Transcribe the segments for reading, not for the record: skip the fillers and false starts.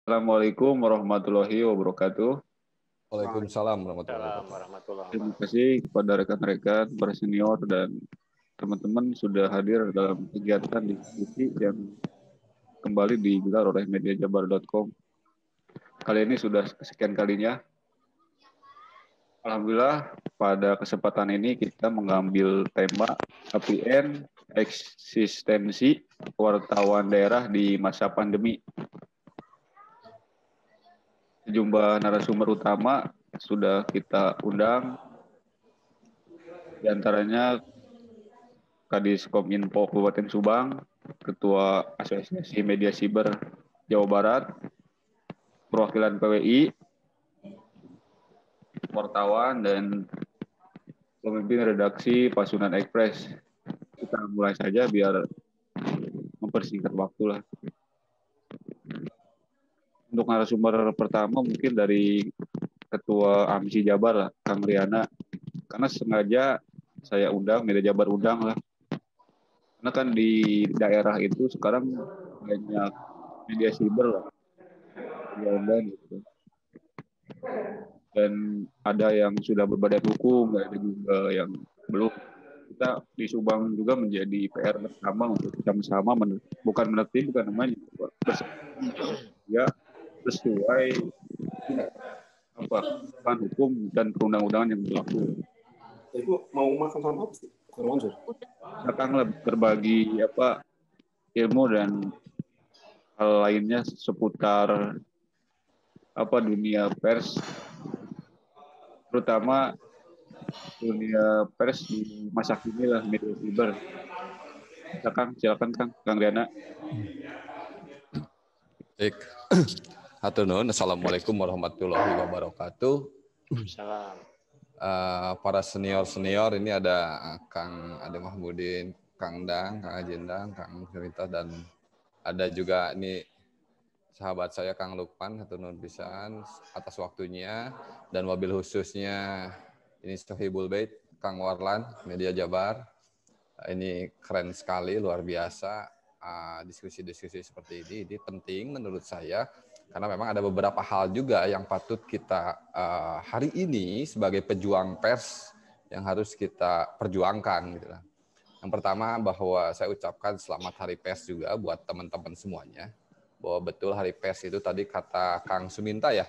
Assalamualaikum warahmatullahi wabarakatuh. Waalaikumsalam warahmatullahi Waalaikumsalam wabarakatuh. warahmatullahi Terima wabarakatuh. kasih kepada rekan-rekan, para senior, dan teman-teman sudah hadir dalam kegiatan diskusi yang kembali digelar oleh mediajabar.com. Kali ini sudah kesekian kalinya. Alhamdulillah, pada kesempatan ini kita mengambil tema KPN eksistensi wartawan daerah di masa pandemi. Sejumlah narasumber utama sudah kita undang, di antaranya Kadis Kominfo Kabupaten Subang, Ketua Asosiasi Media Siber Jawa Barat, perwakilan PWI, wartawan, dan pemimpin redaksi Pasundan Express. Kita mulai saja biar mempersingkat waktu lah. Untuk narasumber pertama mungkin dari Ketua AMSI Jabar lah, Kang Riana. Karena sengaja saya undang, Media Jabar undang lah. Karena kan di daerah itu sekarang banyak media siber lah, media online gitu. Dan ada yang sudah berbadan hukum, ada juga yang belum. Kita di Subang juga menjadi PR bersama untuk sama-sama bukan namanya ya sesuai apa kan hukum dan perundang-undangan yang berlaku. Ibu mau makan sama apa sih? Mansur. Akan berbagi ilmu dan hal lainnya seputar dunia pers, terutama dunia pers di masa kini lah, media siber. Silakan Kang Riana. Baik. Hatur nuhun. Assalamualaikum warahmatullahi wabarakatuh. Salam. Para senior ini ada Kang Ade Mahmudin, Kang Dang, Kang Ajendang, Kang Cerita, dan ada juga ini sahabat saya Kang Lukman. Hatur nuhun pisan atas waktunya, dan wabil khususnya ini Sohibul Bait Kang Warlan Media Jabar. Ini keren sekali, luar biasa. Diskusi-diskusi seperti ini penting menurut saya, karena memang ada beberapa hal juga yang patut kita hari ini sebagai pejuang pers yang harus kita perjuangkan gitu lah. Yang pertama, bahwa saya ucapkan selamat Hari Pers juga buat teman-teman semuanya, bahwa betul Hari Pers itu tadi kata Kang Suminta ya.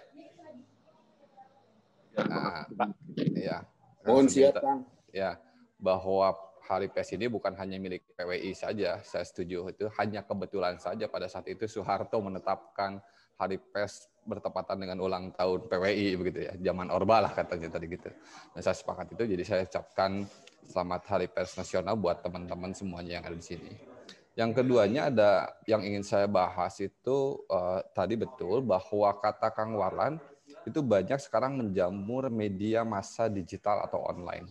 Ya, Mohon siap, Kang. Ya, bahwa Hari Pers ini bukan hanya milik PWI saja, saya setuju. Itu hanya kebetulan saja pada saat itu Soeharto menetapkan Hari Pers bertepatan dengan ulang tahun PWI begitu ya, zaman Orba lah katanya tadi gitu. Nah, saya sepakat itu, jadi saya ucapkan selamat Hari Pers Nasional buat teman-teman semuanya yang ada di sini. Yang keduanya ada yang ingin saya bahas itu tadi betul bahwa kata Kang Warlan itu banyak sekarang menjamur media massa digital atau online.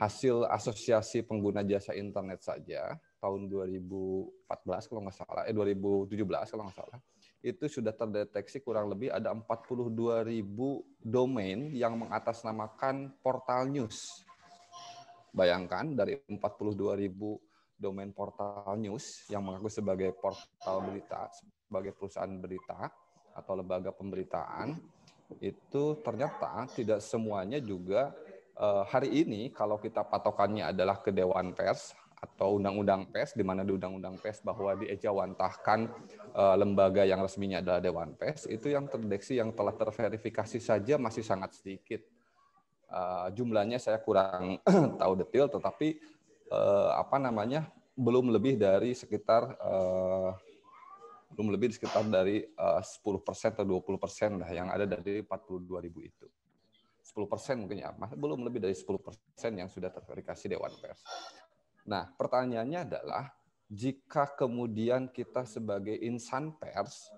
Hasil asosiasi pengguna jasa internet saja tahun 2014 kalau nggak salah, 2017 kalau nggak salah, itu sudah terdeteksi kurang lebih ada 42.000 domain yang mengatasnamakan portal news. Bayangkan dari 42.000 domain portal news yang mengaku sebagai portal berita, sebagai perusahaan berita atau lembaga pemberitaan, itu ternyata tidak semuanya juga hari ini kalau kita patokannya adalah ke Dewan Pers atau Undang-Undang Pers, di mana di Undang-Undang Pers bahwa diejawantahkan lembaga yang resminya adalah Dewan Pers, itu yang terdeteksi yang telah terverifikasi saja masih sangat sedikit. Jumlahnya saya kurang tahu detail, tetapi belum lebih dari sekitar 10% atau 20% lah yang ada dari 42.000 itu. 10% mungkin ya, belum lebih dari 10% yang sudah terverifikasi Dewan Pers. Nah, pertanyaannya adalah, jika kemudian kita sebagai insan pers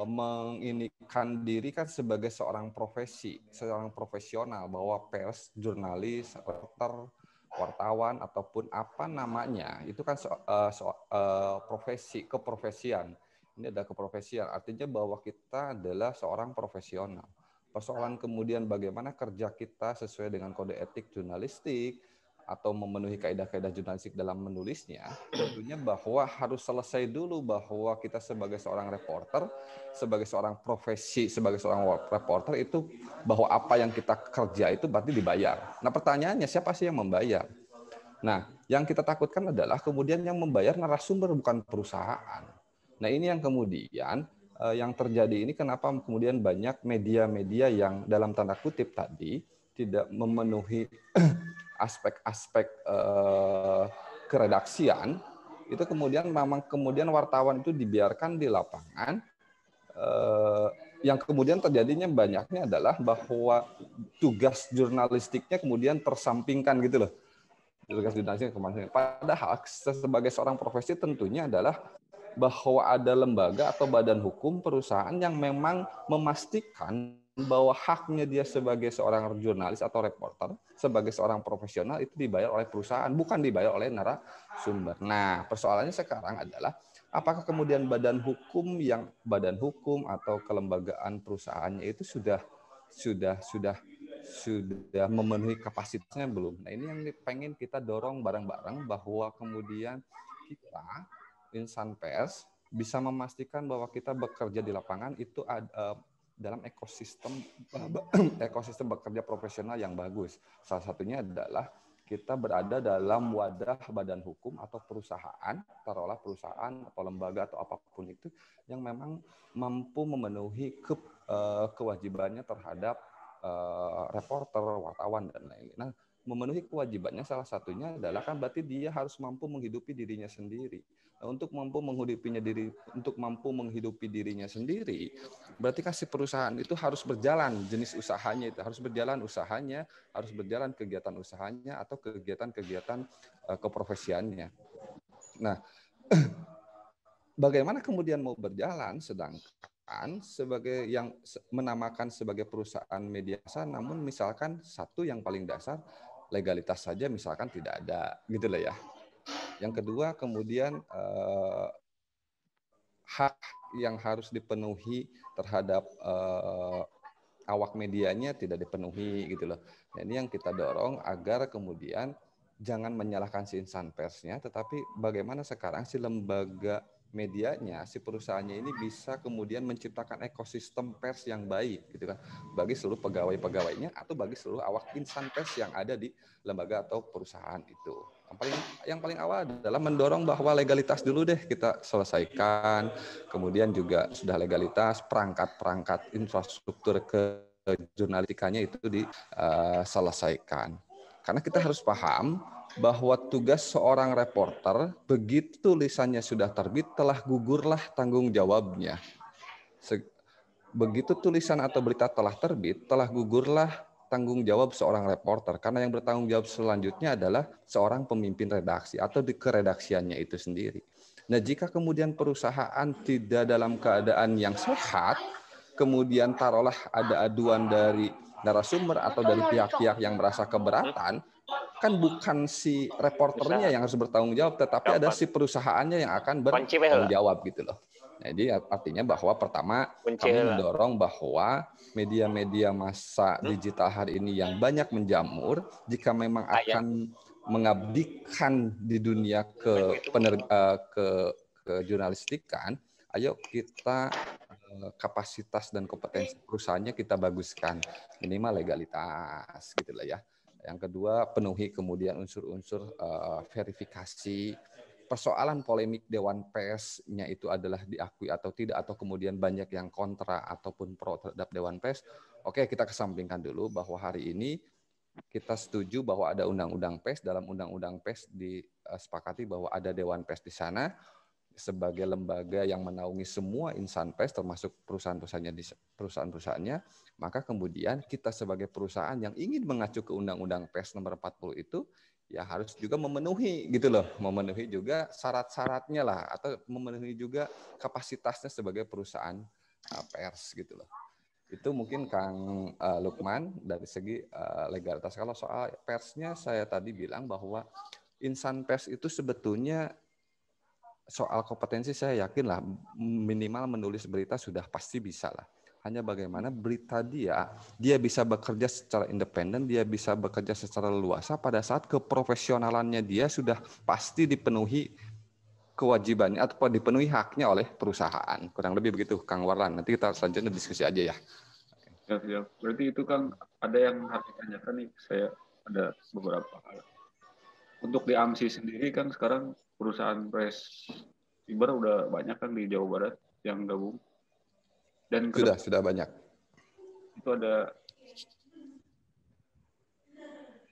menginikan diri kan sebagai seorang profesional, bahwa pers, jurnalis, reporter, wartawan ataupun apa namanya, itu kan keprofesian. Ini adalah keprofesian, artinya bahwa kita adalah seorang profesional. Persoalan kemudian bagaimana kerja kita sesuai dengan kode etik jurnalistik, atau memenuhi kaidah-kaidah jurnalistik dalam menulisnya, tentunya bahwa harus selesai dulu bahwa kita sebagai seorang reporter, sebagai seorang profesi, sebagai seorang reporter itu bahwa apa yang kita kerja itu berarti dibayar. Nah pertanyaannya siapa sih yang membayar? Nah yang kita takutkan adalah kemudian yang membayar narasumber bukan perusahaan. Nah ini yang kemudian yang terjadi ini kenapa kemudian banyak media-media yang dalam tanda kutip tadi tidak memenuhi aspek-aspek keredaksian itu kemudian memang kemudian wartawan itu dibiarkan di lapangan yang kemudian terjadinya banyaknya adalah bahwa tugas jurnalistiknya kemudian tersampingkan gitu loh. Tugas jurnalistiknya kemarin. Padahal sebagai seorang profesi tentunya adalah bahwa ada lembaga atau badan hukum perusahaan yang memang memastikan bahwa haknya dia sebagai seorang jurnalis atau reporter, sebagai seorang profesional itu dibayar oleh perusahaan, bukan dibayar oleh narasumber. Nah, persoalannya sekarang adalah apakah kemudian badan hukum atau kelembagaan perusahaannya itu sudah memenuhi kapasitasnya belum? Nah, ini yang pengen kita dorong bareng-bareng bahwa kemudian kita insan pers bisa memastikan bahwa kita bekerja di lapangan itu ada dalam ekosistem bekerja profesional yang bagus. Salah satunya adalah kita berada dalam wadah badan hukum atau perusahaan, taruhlah perusahaan atau lembaga atau apapun itu yang memang mampu memenuhi kewajibannya terhadap reporter, wartawan dan lain-lain. Nah, memenuhi kewajibannya salah satunya adalah kan berarti dia harus mampu menghidupi dirinya sendiri. Nah, untuk mampu menghidupi dirinya sendiri, berarti kan si perusahaan itu harus berjalan jenis usahanya itu harus berjalan kegiatan usahanya atau kegiatan-kegiatan keprofesiannya. Nah, bagaimana kemudian mau berjalan sedangkan sebagai yang menamakan sebagai perusahaan media massa, namun misalkan satu yang paling dasar legalitas saja misalkan tidak ada gitu lah ya. Yang kedua kemudian hak yang harus dipenuhi terhadap awak medianya tidak dipenuhi gitu loh. Nah, ini yang kita dorong agar kemudian jangan menyalahkan si insan persnya, tetapi bagaimana sekarang si lembaga medianya, si perusahaannya ini bisa kemudian menciptakan ekosistem pers yang baik gitu kan bagi seluruh pegawai-pegawainya atau bagi seluruh awak insan pers yang ada di lembaga atau perusahaan itu. Yang paling awal adalah mendorong bahwa legalitas dulu deh kita selesaikan, kemudian juga sudah legalitas perangkat-perangkat infrastruktur ke jurnalistikanya itu diselesaikan. Karena kita harus paham bahwa tugas seorang reporter begitu tulisannya sudah terbit telah gugurlah tanggung jawabnya. Begitu tulisan atau berita telah terbit telah gugurlah tanggung jawab seorang reporter, karena yang bertanggung jawab selanjutnya adalah seorang pemimpin redaksi atau di keredaksiannya itu sendiri. Nah, jika kemudian perusahaan tidak dalam keadaan yang sehat, kemudian taruhlah ada aduan dari narasumber atau dari pihak-pihak yang merasa keberatan, kan bukan si reporternya yang harus bertanggung jawab, tetapi ada si perusahaannya yang akan bertanggung jawab gitu loh. Jadi artinya bahwa pertama kami mendorong bahwa media-media massa digital hari ini yang banyak menjamur, jika memang akan mengabdikan di dunia ke jurnalistikan, ayo kita kapasitas dan kompetensi perusahaannya kita baguskan, minimal legalitas gitu lah ya. Yang kedua, penuhi kemudian unsur-unsur verifikasi. Persoalan polemik Dewan Pers-nya itu adalah diakui atau tidak, atau kemudian banyak yang kontra ataupun pro terhadap Dewan Pers. Oke, kita kesampingkan dulu bahwa hari ini kita setuju bahwa ada undang-undang pers, dalam undang-undang pers disepakati bahwa ada Dewan Pers di sana sebagai lembaga yang menaungi semua insan pers termasuk perusahaan-perusahaannya, maka kemudian kita sebagai perusahaan yang ingin mengacu ke Undang-Undang Pers nomor 40 itu ya harus juga memenuhi gitu loh, memenuhi juga syarat-syaratnya lah atau memenuhi juga kapasitasnya sebagai perusahaan pers gitu loh. Itu mungkin Kang Lukman dari segi legalitas. Kalau soal persnya saya tadi bilang bahwa insan pers itu sebetulnya soal kompetensi saya yakin lah minimal menulis berita sudah pasti bisa lah. hanya bagaimana berita dia bisa bekerja secara independen, dia bisa bekerja secara leluasa pada saat keprofesionalannya dia sudah pasti dipenuhi kewajibannya atau dipenuhi haknya oleh perusahaan. Kurang lebih begitu, Kang Warlan. Nanti kita selanjutnya diskusi aja ya. Ya. Berarti itu kan ada yang harus ditanyakan nih. Saya ada beberapa hal. Untuk di AMSI sendiri kan sekarang perusahaan press Fiber udah banyak kan di Jawa Barat yang gabung. Dan Sudah banyak. Itu ada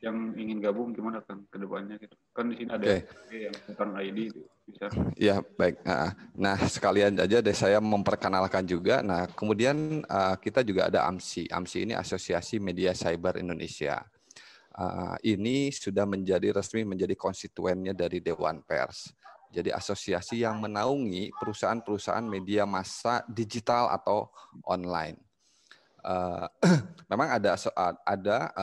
yang ingin gabung gimana kan ke depannya gitu. Kan di sini ada yang tentang ID bisa. Ya, baik. Nah, sekalian aja deh saya memperkenalkan juga. Nah, kemudian kita juga ada AMSI. AMSI ini Asosiasi Media Cyber Indonesia. Ini sudah resmi menjadi konstituennya dari Dewan Pers. Jadi asosiasi yang menaungi perusahaan-perusahaan media massa digital atau online. Memang ada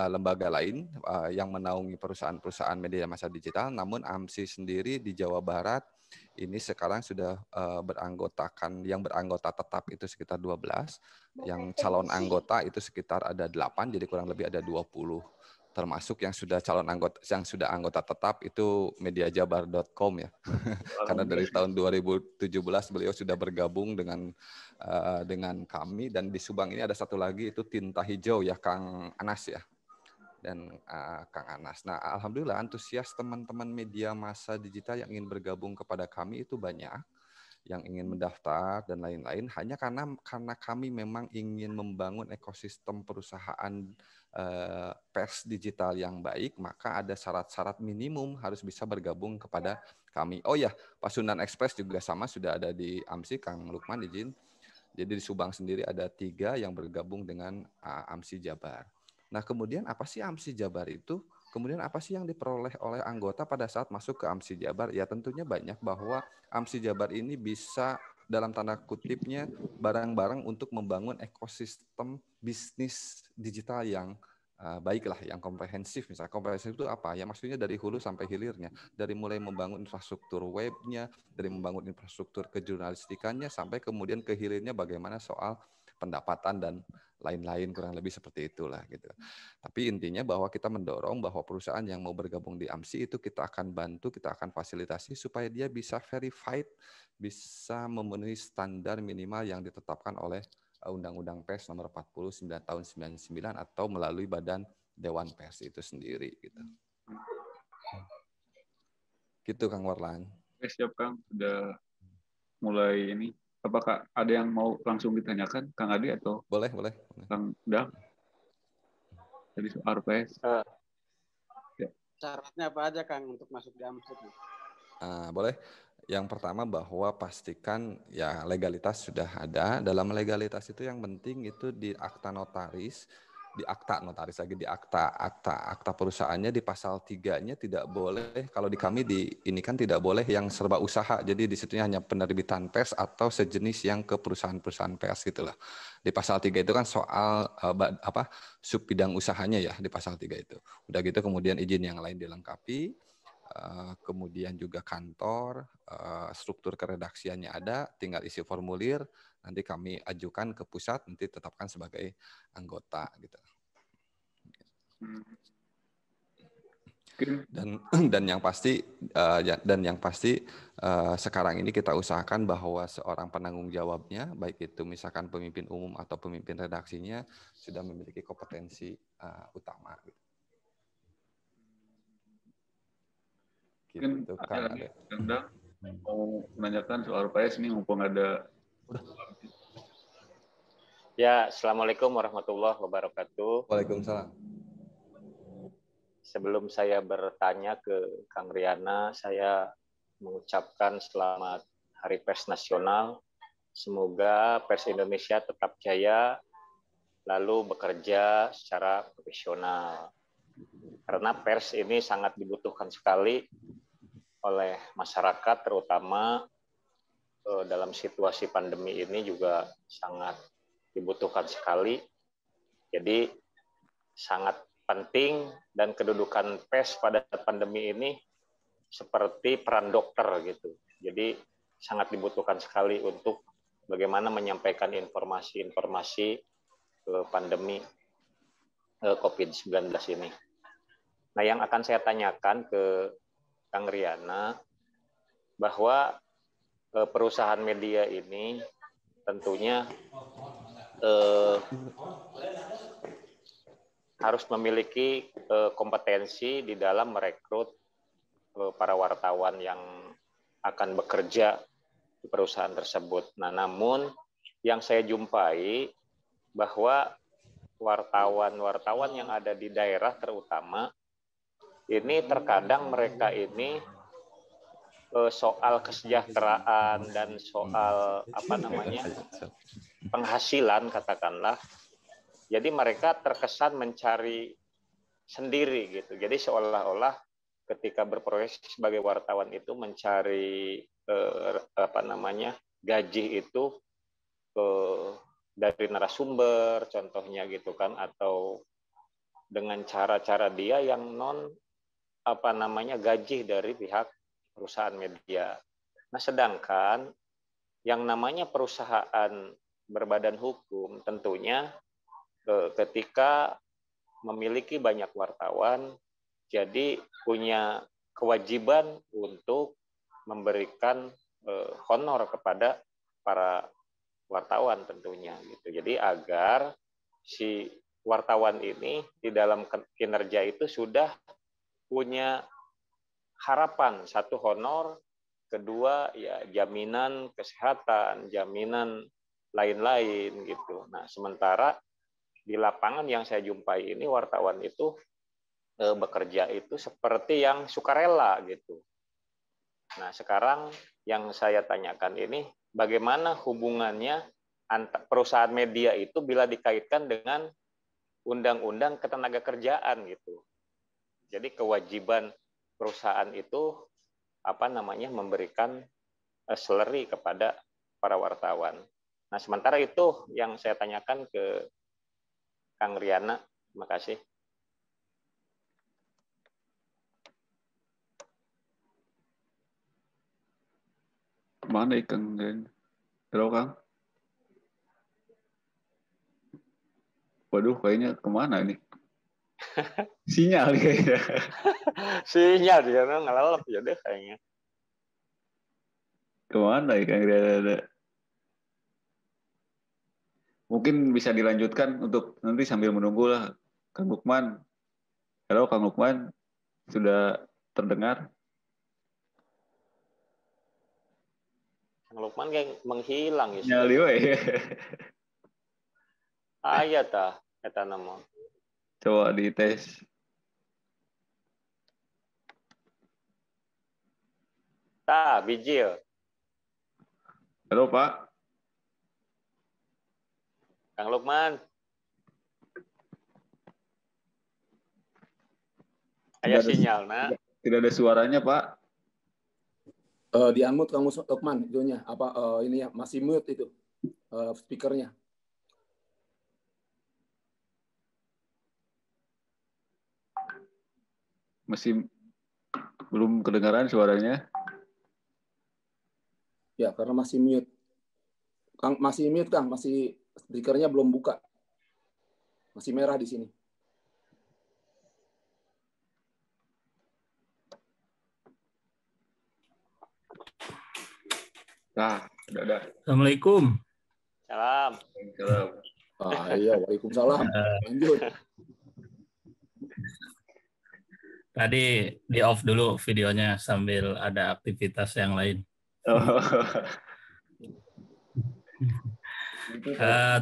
lembaga lain yang menaungi perusahaan-perusahaan media massa digital, namun AMSI sendiri di Jawa Barat ini sekarang sudah yang beranggota tetap itu sekitar 12, yang calon anggota itu sekitar ada 8, jadi kurang lebih ada 20. Termasuk yang sudah anggota tetap itu mediajabar.com ya. Karena dari tahun 2017 beliau sudah bergabung dengan kami, dan di Subang ini ada satu lagi itu Tinta Hijau ya, Kang Anas ya. Dan Kang Anas. Nah, alhamdulillah antusias teman-teman media massa digital yang ingin bergabung kepada kami itu banyak, yang ingin mendaftar dan lain-lain, hanya karena kami memang ingin membangun ekosistem perusahaan pers digital yang baik, maka ada syarat-syarat minimum harus bisa bergabung kepada kami. Oh ya, Pasundan Express juga sama sudah ada di AMSI, Kang Lukman izin. Jadi di Subang sendiri ada 3 yang bergabung dengan AMSI Jabar. Nah, kemudian apa sih AMSI Jabar itu? Kemudian apa sih yang diperoleh oleh anggota pada saat masuk ke AMSI Jabar? Ya tentunya banyak, bahwa AMSI Jabar ini bisa dalam tanda kutipnya barang-barang untuk membangun ekosistem bisnis digital yang baiklah, yang komprehensif. Misalnya komprehensif itu apa? Ya maksudnya dari hulu sampai hilirnya. Dari mulai membangun infrastruktur webnya, dari membangun infrastruktur kejurnalistikannya, sampai kemudian ke hilirnya bagaimana soal pendapatan dan lain-lain, kurang lebih seperti itulah gitu. Tapi intinya bahwa kita mendorong bahwa perusahaan yang mau bergabung di AMSI itu kita akan bantu, kita akan fasilitasi supaya dia bisa verified, bisa memenuhi standar minimal yang ditetapkan oleh Undang-Undang Pers nomor 49 tahun 99 atau melalui Badan Dewan Pers itu sendiri gitu. Gitu Kang Warlan. Siap Kang, sudah mulai ini. Apakah ada yang mau langsung ditanyakan, Kang Adi atau boleh. Kang Dang? Jadi soal PS. Syaratnya apa aja Kang untuk masuk di AMSI? Boleh. Yang pertama bahwa pastikan ya legalitas sudah ada. Dalam legalitas itu yang penting itu di akta notaris, di akta perusahaannya di pasal 3-nya tidak boleh, kalau di kami ini kan tidak boleh yang serba usaha. Jadi di situnya hanya penerbitan pers atau sejenis yang ke perusahaan-perusahaan pers gitulah. Di pasal 3 itu kan soal sub bidang usahanya ya di pasal 3 itu. Udah gitu kemudian izin yang lain dilengkapi. Kemudian juga kantor, struktur keredaksiannya ada, tinggal isi formulir, nanti kami ajukan ke pusat, nanti tetapkan sebagai anggota gitu. Dan yang pasti sekarang ini kita usahakan bahwa seorang penanggung jawabnya, baik itu misalkan pemimpin umum atau pemimpin redaksinya, sudah memiliki kompetensi utama gitu. Mungkin ada lagi Kang mau menanyakan soal PS ini mumpung ada. Ya, Assalamualaikum warahmatullahi wabarakatuh. Waalaikumsalam. Sebelum saya bertanya ke Kang Riana, saya mengucapkan selamat Hari Pers Nasional. Semoga Pers Indonesia tetap jaya, lalu bekerja secara profesional. Karena pers ini sangat dibutuhkan sekali oleh masyarakat, terutama dalam situasi pandemi ini juga sangat dibutuhkan sekali. Jadi sangat penting, dan kedudukan pers pada pandemi ini seperti peran dokter gitu. Jadi sangat dibutuhkan sekali untuk bagaimana menyampaikan informasi-informasi pandemi COVID-19 ini. Nah, yang akan saya tanyakan ke Kang Riana, bahwa perusahaan media ini tentunya harus memiliki kompetensi di dalam merekrut para wartawan yang akan bekerja di perusahaan tersebut. Nah, namun yang saya jumpai bahwa wartawan-wartawan yang ada di daerah terutama ini terkadang mereka ini soal kesejahteraan dan soal penghasilan katakanlah. Jadi mereka terkesan mencari sendiri gitu. Jadi seolah-olah ketika berprofesi sebagai wartawan itu mencari gaji itu dari narasumber contohnya gitu kan, atau dengan cara-cara dia yang gaji dari pihak perusahaan media. Nah, sedangkan yang namanya perusahaan berbadan hukum tentunya ketika memiliki banyak wartawan, jadi punya kewajiban untuk memberikan honor kepada para wartawan tentunya gitu. Jadi agar si wartawan ini di dalam kinerja itu sudah punya harapan, satu honor, kedua ya jaminan kesehatan, jaminan lain-lain gitu. Nah, sementara di lapangan yang saya jumpai ini wartawan itu bekerja itu seperti yang sukarela gitu. Nah, sekarang yang saya tanyakan ini bagaimana hubungannya perusahaan media itu bila dikaitkan dengan undang-undang ketenagakerjaan gitu. Jadi kewajiban perusahaan itu memberikan salary kepada para wartawan. Nah, sementara itu yang saya tanyakan ke Kang Riana. Terima kasih. Mana Kang Riana? Halo Kang. Waduh, kayaknya kemana nih? Sinyal kayaknya. Sinyal dia ngelalap ya deh kayaknya. Kemana ya Kang Riana? Mungkin bisa dilanjutkan untuk nanti sambil menunggu lah. Kang Lukman. Halo Kang Lukman. Sudah terdengar? Kang Lukman kayak menghilang ya. Nyali we. Aya tah eta nama. Coba dites. Tah, bijil. Halo Pak. Kang Lukman. Aya sinyal, nah. Tidak ada suaranya, Pak. Di unmute Kang Lukman itunya ini ya masih mute itu speakernya. Masih belum kedengaran suaranya. Ya, karena masih mute. Kang masih mute Kang, masih speakernya belum buka. Masih merah di sini. Nah, udah. Assalamualaikum. Salam. Iya, waalaikumsalam. Lanjut. Tadi di off dulu videonya sambil ada aktivitas yang lain.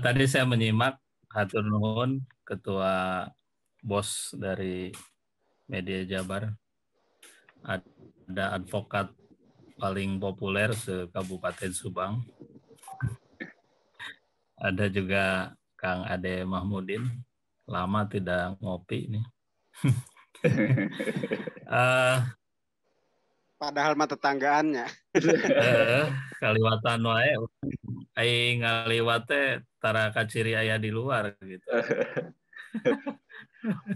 Tadi saya menyimak hatur nuhun Ketua Bos dari Media Jabar. Ada advokat paling populer se-Kabupaten Subang. Ada juga Kang Ade Mahmudin. Lama tidak ngopi nih. Padahal mah tetanggaannya. Kaliwatan wae ai ngaliwat teh tara kaciri aya di luar gitu.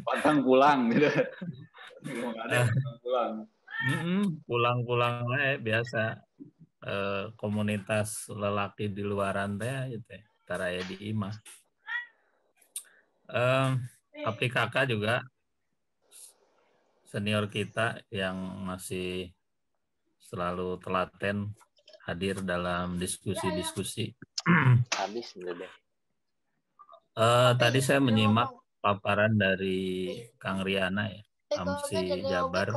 Pantang pulang gitu. Pulang. Pulang-pulang wae biasa komunitas lelaki di luaran teh itu taraya di imah. Tapi kakak juga senior kita yang masih selalu telaten hadir dalam diskusi-diskusi. Habis deh. Tadi saya menyimak paparan dari Kang Riana ya, AMSI Jabar.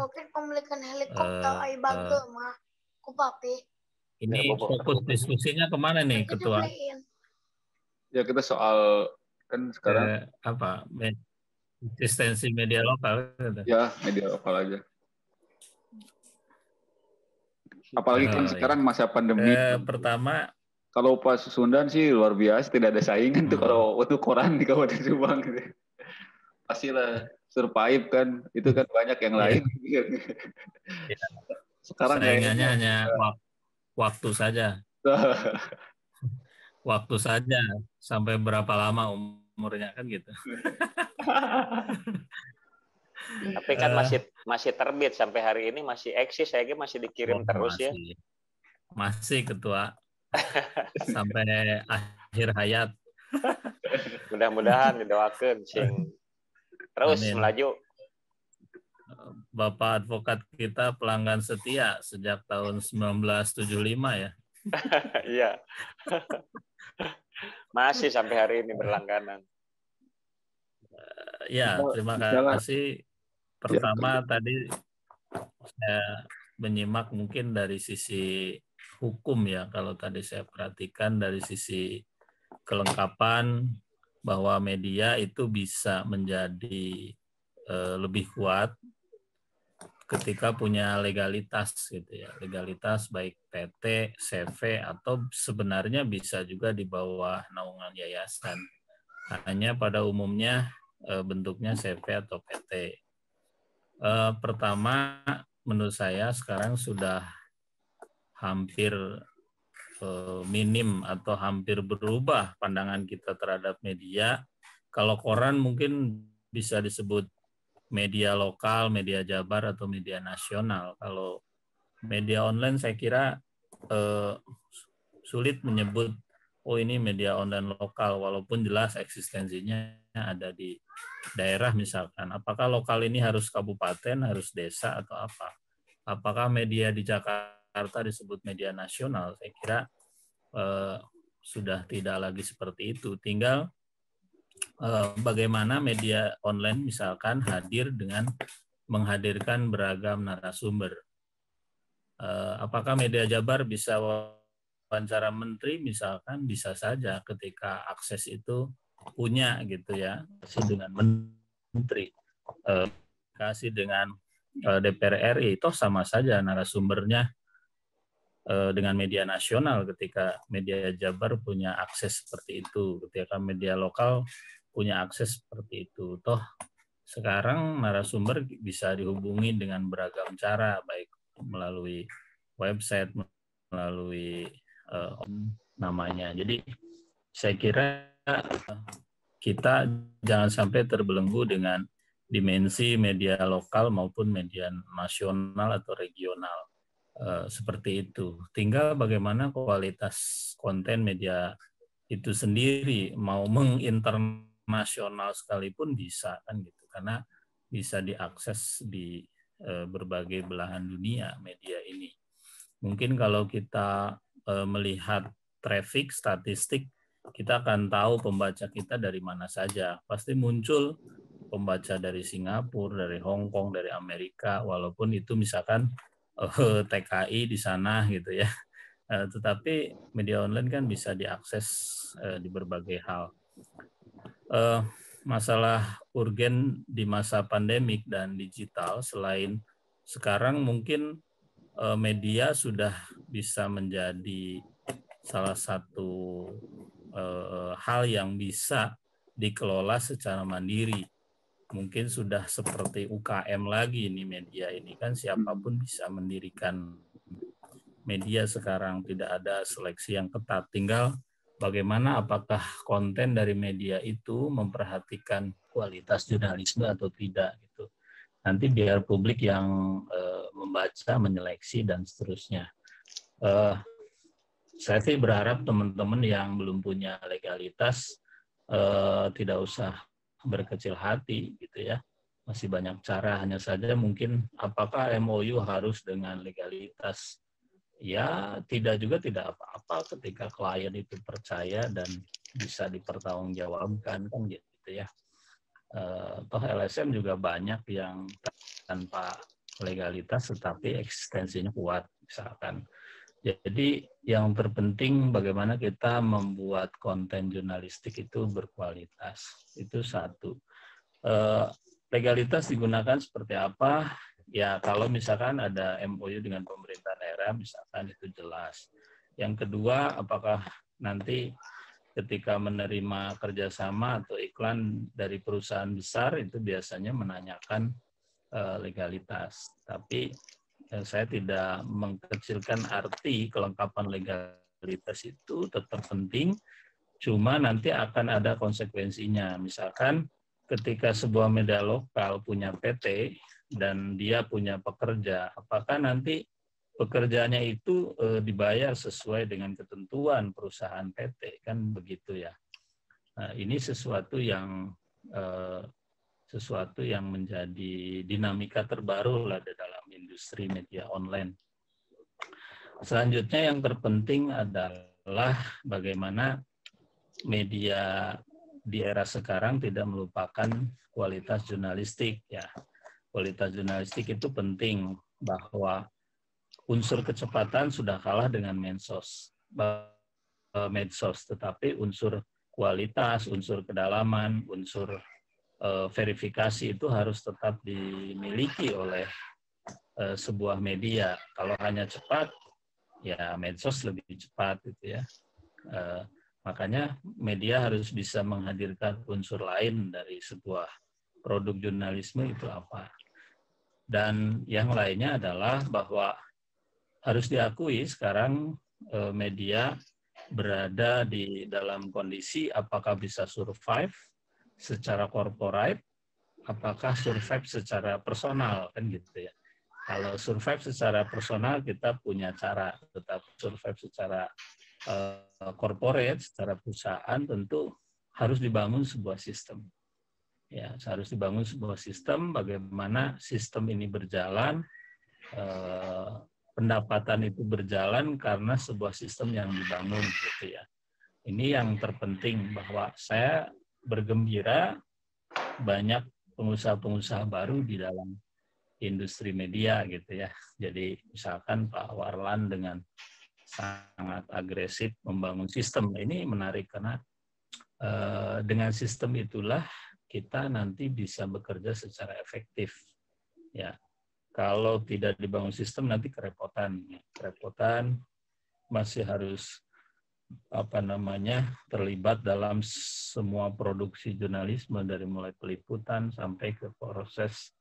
Ini fokus diskusinya kemana nih, Ketua? Ya kita soal kan sekarang eksistensi media lokal. Ya media lokal aja. Apalagi kan sekarang masa pandemi. Pertama, kalau pas Sundan sih luar biasa, tidak ada saingan tuh kalau untuk koran di Kabupaten Subang gitu. Pastilah survive kan, itu kan banyak yang lain. Ya. Sekarang saingannya hanya waktu saja. Waktu saja, sampai berapa lama umurnya kan gitu. Tapi kan masih terbit sampai hari ini, masih eksis, saya masih dikirim terus masih. Ya. Masih Ketua. Sampai akhir hayat. Mudah-mudahan didoakan sing terus Amin. melaju. Bapak advokat kita pelanggan setia sejak tahun 1975 ya. Iya. Masih sampai hari ini berlangganan. Ya, terima kasih. Pertama tadi saya menyimak mungkin dari sisi hukum ya, kalau tadi saya perhatikan dari sisi kelengkapan bahwa media itu bisa menjadi lebih kuat ketika punya legalitas gitu ya, legalitas baik PT, CV atau sebenarnya bisa juga di bawah naungan yayasan. Hanya pada umumnya bentuknya CV atau PT. Pertama, menurut saya sekarang sudah hampir minim atau hampir berubah pandangan kita terhadap media. Kalau koran mungkin bisa disebut media lokal, media Jabar, atau media nasional. Kalau media online saya kira sulit menyebut, oh ini media online lokal, walaupun jelas eksistensinya ada di daerah misalkan. Apakah lokal ini harus kabupaten, harus desa, atau apa? Apakah media di Jakarta disebut media nasional? Saya kira sudah tidak lagi seperti itu. Tinggal bagaimana media online misalkan hadir dengan menghadirkan beragam narasumber. Apakah media Jabar bisa wawancara menteri misalkan? Bisa saja ketika akses itu punya gitu ya, dengan menteri, kasih dengan DPR RI, toh sama saja narasumbernya dengan media nasional ketika media Jabar punya akses seperti itu, ketika media lokal punya akses seperti itu. Toh sekarang narasumber bisa dihubungi dengan beragam cara, baik melalui website, melalui namanya. Jadi saya kira kita jangan sampai terbelenggu dengan dimensi media lokal maupun media nasional atau regional. Seperti itu. Tinggal bagaimana kualitas konten media itu sendiri, mau menginternasional sekalipun bisa kan gitu, karena bisa diakses di berbagai belahan dunia media ini. Mungkin kalau kita melihat traffic statistik, kita akan tahu pembaca kita dari mana saja. Pasti muncul pembaca dari Singapura, dari Hong Kong, dari Amerika, walaupun itu misalkan TKI di sana gitu ya. Tetapi media online kan bisa diakses di berbagai hal. Masalah urgen di masa pandemik dan digital, selain sekarang mungkin media sudah bisa menjadi salah satu hal yang bisa dikelola secara mandiri. Mungkin sudah seperti UKM lagi ini media ini kan, siapapun bisa mendirikan media sekarang, tidak ada seleksi yang ketat. Tinggal bagaimana apakah konten dari media itu memperhatikan kualitas jurnalisme atau tidak gitu. Nanti biar publik yang membaca, menyeleksi dan seterusnya. saya sih berharap teman-teman yang belum punya legalitas tidak usah berkecil hati gitu ya. Masih banyak cara, hanya saja mungkin apakah MOU harus dengan legalitas? Ya tidak juga tidak apa-apa ketika klien itu percaya dan bisa dipertanggungjawabkan kan gitu ya. Toh LSM juga banyak yang tanpa legalitas tetapi eksistensinya kuat misalkan. Jadi yang terpenting bagaimana kita membuat konten jurnalistik itu berkualitas. Itu satu. Legalitas digunakan seperti apa? Ya kalau misalkan ada MOU dengan pemerintah daerah misalkan itu jelas. Yang kedua, apakah nanti ketika menerima kerjasama atau iklan dari perusahaan besar itu biasanya menanyakan legalitas. Tapi saya tidak mengkecilkan arti kelengkapan legalitas itu tetap penting, cuma nanti akan ada konsekuensinya. Misalkan ketika sebuah media lokal punya PT dan dia punya pekerja, apakah nanti pekerjaannya itu dibayar sesuai dengan ketentuan perusahaan PT, kan begitu ya. Nah, ini sesuatu yang menjadi dinamika terbaru lah di dalam industri media online. Selanjutnya yang terpenting adalah bagaimana media di era sekarang tidak melupakan kualitas jurnalistik ya. Kualitas jurnalistik itu penting, bahwa unsur kecepatan sudah kalah dengan medsos, tetapi unsur kualitas, unsur kedalaman, unsur verifikasi itu harus tetap dimiliki oleh sebuah media. Kalau hanya cepat, ya medsos lebih cepat gitu ya. Makanya media harus bisa menghadirkan unsur lain dari sebuah produk jurnalisme itu apa. Dan yang lainnya adalah bahwa harus diakui sekarang media berada di dalam kondisi apakah bisa survive secara corporate, apakah survive secara personal, kan gitu ya. Kalau survive secara personal kita punya cara, tetapi survive secara corporate, secara perusahaan tentu harus dibangun sebuah sistem. Ya, harus dibangun sebuah sistem, bagaimana sistem ini berjalan, pendapatan itu berjalan karena sebuah sistem yang dibangun gitu ya. Ini yang terpenting, bahwa saya bergembira banyak pengusaha-pengusaha baru di dalam industri media gitu ya. Jadi misalkan Pak Warlan dengan sangat agresif membangun sistem. Ini menarik karena dengan sistem itulah kita nanti bisa bekerja secara efektif. Ya, kalau tidak dibangun sistem nanti kerepotan. Kerepotan masih harus terlibat dalam semua produksi jurnalisme dari mulai peliputan sampai ke proses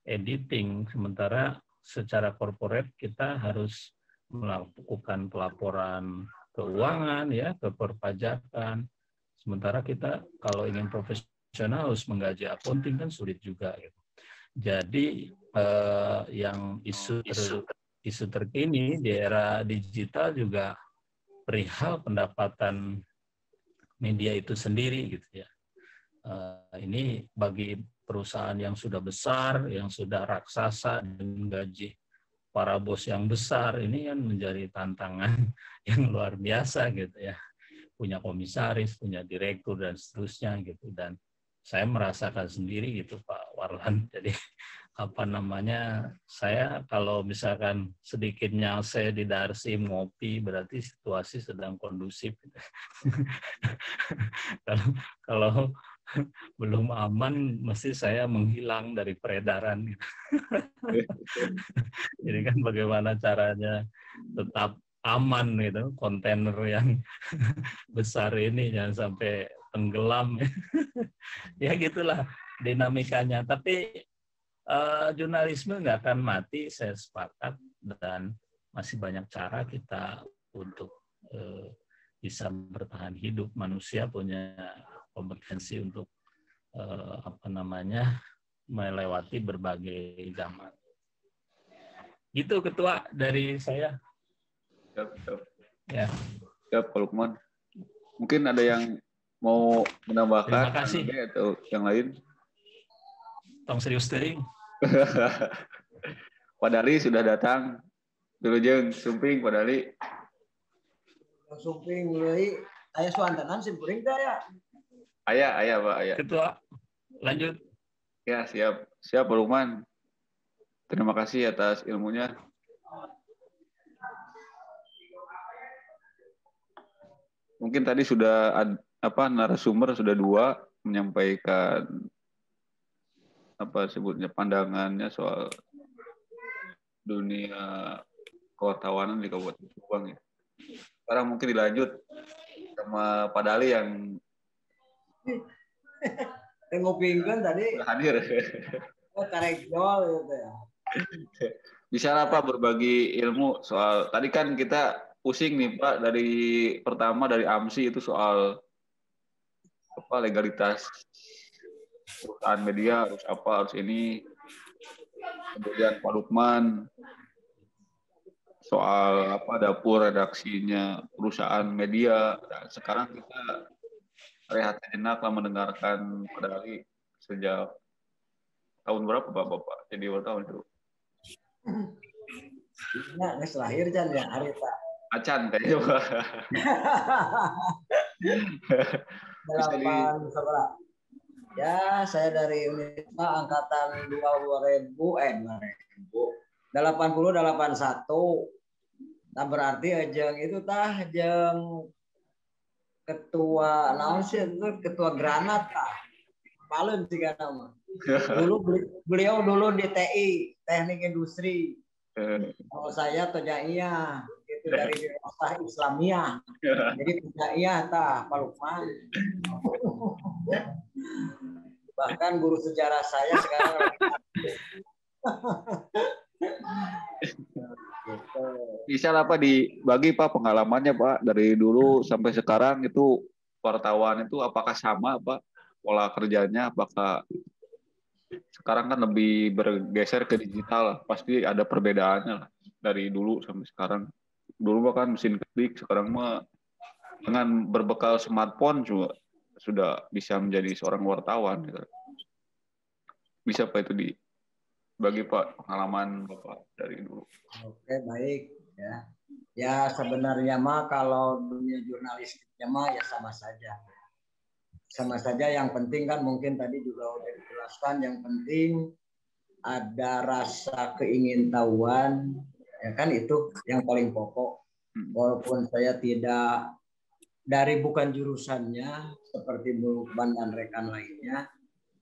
editing. Sementara secara korporat kita harus melakukan pelaporan keuangan ya, ke perpajakan. Sementara kita kalau ingin profesional harus menggaji accounting, kan sulit juga gitu. Jadi yang isu terkini di era digital juga perihal pendapatan media itu sendiri gitu ya. Ini bagi perusahaan yang sudah besar, yang sudah raksasa dengan gaji para bos yang besar, ini kan menjadi tantangan yang luar biasa gitu ya. Punya komisaris, punya direktur dan seterusnya gitu. Dan saya merasakan sendiri gitu Pak Warlan. Jadi saya kalau misalkan sedikitnya saya di Darsim ngopi, berarti situasi sedang kondusif. Kalau belum aman, mesti saya menghilang dari peredaran. Jadi kan bagaimana caranya tetap aman gitu, kontainer yang besar ini jangan sampai tenggelam. Ya gitulah dinamikanya. Tapi jurnalisme nggak akan mati, saya sepakat, dan masih banyak cara kita untuk bisa bertahan hidup. Manusia punya kompetensi untuk melewati berbagai zaman. Gitu Ketua dari saya. Ya. Siap, Pak Lukman. Mungkin ada yang mau menambahkan Terima kasih. atau yang lain? Tong serius teuing. Pak Dali sudah datang. Wilujeng Sumping, Pak Dali. Sumping mulai aya suantanan simpuring teh ya. Aya Pak, aya. Ketua, lanjut. Ya, siap. Siap, Pak Lukman. Terima kasih atas ilmunya. Mungkin tadi sudah narasumber sudah 2 menyampaikan sebutnya pandangannya soal dunia kewartawanan di Kabupaten Subang ya. Sekarang mungkin dilanjut sama Pak Dali yang Ngopingkeun tadi hadir. karek jol gitu ya. Bisa apa berbagi ilmu soal tadi kan kita pusing nih Pak dari pertama dari AMSI itu soal legalitas perusahaan media harus ini, kemudian Pak Lukman soal dapur redaksinya perusahaan media. Nah, sekarang kita rehat sejenak lah mendengarkan Pak Dali sejak tahun berapa Bapak jadi wartawan itu? Nah, geus lahir Jan ya hari ta. Acan kayaknya Pak. 8 sebelah. Ya, saya dari Unisba angkatan 2000 80 81. Nah, berarti ajeng itu tah jeung ketua naon sih itu ketua Granat tah. Paleun siga nama. Beliau dulu di TI, Teknik Industri. Kalau saya Tojaiyah, itu dari Dirasah Islamiyah. Jadi Tojaiyah tah Pak Lukman. Bahkan guru sejarah saya sekarang Bisa lah Pak dibagi Pak pengalamannya Pak dari dulu sampai sekarang itu wartawan itu apakah sama Pak pola kerjanya, apakah sekarang kan lebih bergeser ke digital, pasti ada perbedaannya lah dari dulu sampai sekarang. Dulu kan mesin ketik, sekarang mah dengan berbekal smartphone juga sudah bisa menjadi seorang wartawan. Gitu. Bisa Pak itu dibagi Pak pengalaman Bapak dari dulu. Oke, baik ya. Ya sebenarnya mah kalau dunia jurnalistiknya mah ya sama saja. Sama saja, yang penting kan mungkin tadi juga udah dijelaskan, yang penting ada rasa keingintahuan, ya kan itu yang paling pokok. Walaupun saya tidak bukan jurusannya seperti Lukman dan rekan lainnya,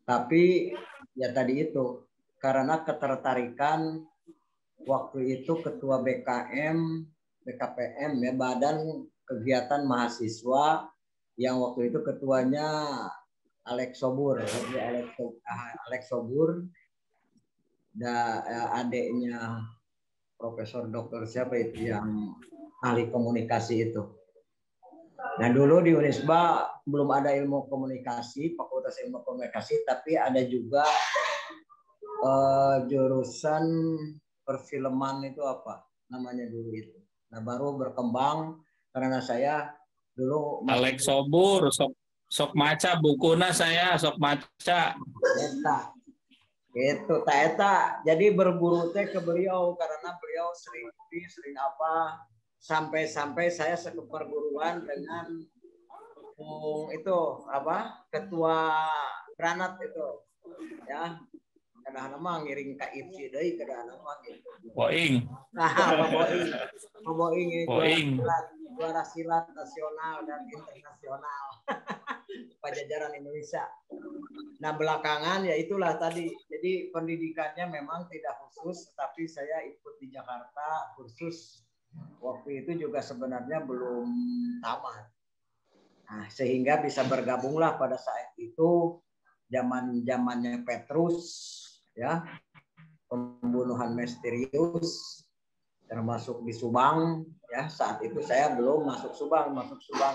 tapi ya tadi itu karena ketertarikan waktu itu ketua BKPM ya, Badan Kegiatan Mahasiswa, yang waktu itu ketuanya Alex Sobur dan adiknya Profesor Dokter siapa itu yang ahli komunikasi itu. Nah dulu di Unisba belum ada ilmu komunikasi, Fakultas Ilmu Komunikasi, tapi ada juga jurusan perfilman itu apa namanya dulu itu. Nah baru berkembang karena saya dulu Alex Sobur, sok maca bukuna saya, sok maca. Itu eta. Jadi berguru teh ke beliau karena beliau sering apa sampai saya sekeperguruan dengan itu apa ketua Granat itu ya. Kadang-kadang mah ngiring KIC deui, kadang-kadang mah gitu. Boeing. Nah, Boeing juara silat nasional dan internasional. Pajajaran Indonesia. Nah, belakangan ya itulah tadi. Jadi pendidikannya memang tidak khusus, tapi saya ikut di Jakarta kursus. Waktu itu juga sebenarnya belum tamat. Nah, sehingga bisa bergabunglah pada saat itu zamannya Petrus ya, pembunuhan misterius termasuk di Subang ya. Saat itu saya belum masuk Subang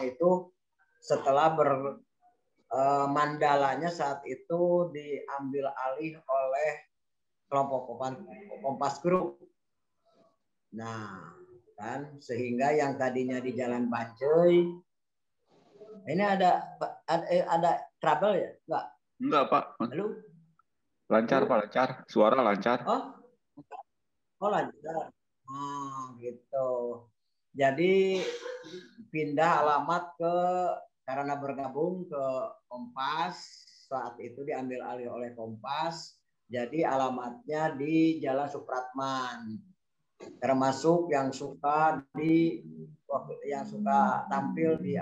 itu setelah mandalanya saat itu diambil alih oleh kelompok Kompas Group. Nah kan, sehingga yang tadinya di Jalan Bancoi ini ada trouble ya? Enggak, Pak. Halo? Lancar, Pak, lancar. Suara lancar. Oh lancar. Gitu. Jadi pindah alamat karena bergabung ke Kompas, saat itu diambil alih oleh Kompas, jadi alamatnya di Jalan Supratman. Termasuk yang suka tampil di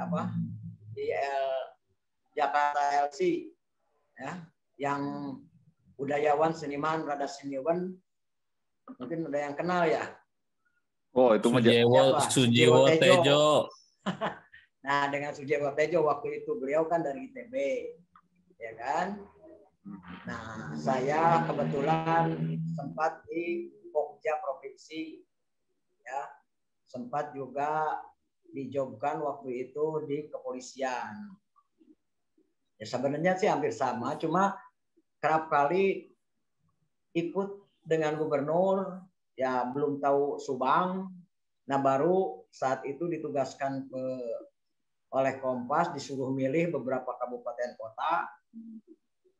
Jakarta LC ya, yang budayawan, seniman, rada seniman, mungkin ada yang kenal ya. Oh, itu Sujiwo Tejo. Nah, dengan Sujiwo Tejo waktu itu beliau kan dari ITB, ya kan. Nah, saya kebetulan sempat di Pokja Provinsi, ya, sempat juga dijobkan waktu itu di kepolisian. Ya sebenarnya sih hampir sama, cuma kerap kali ikut dengan gubernur, ya belum tahu Subang. Nah baru saat itu ditugaskan oleh Kompas, disuruh milih beberapa kabupaten kota.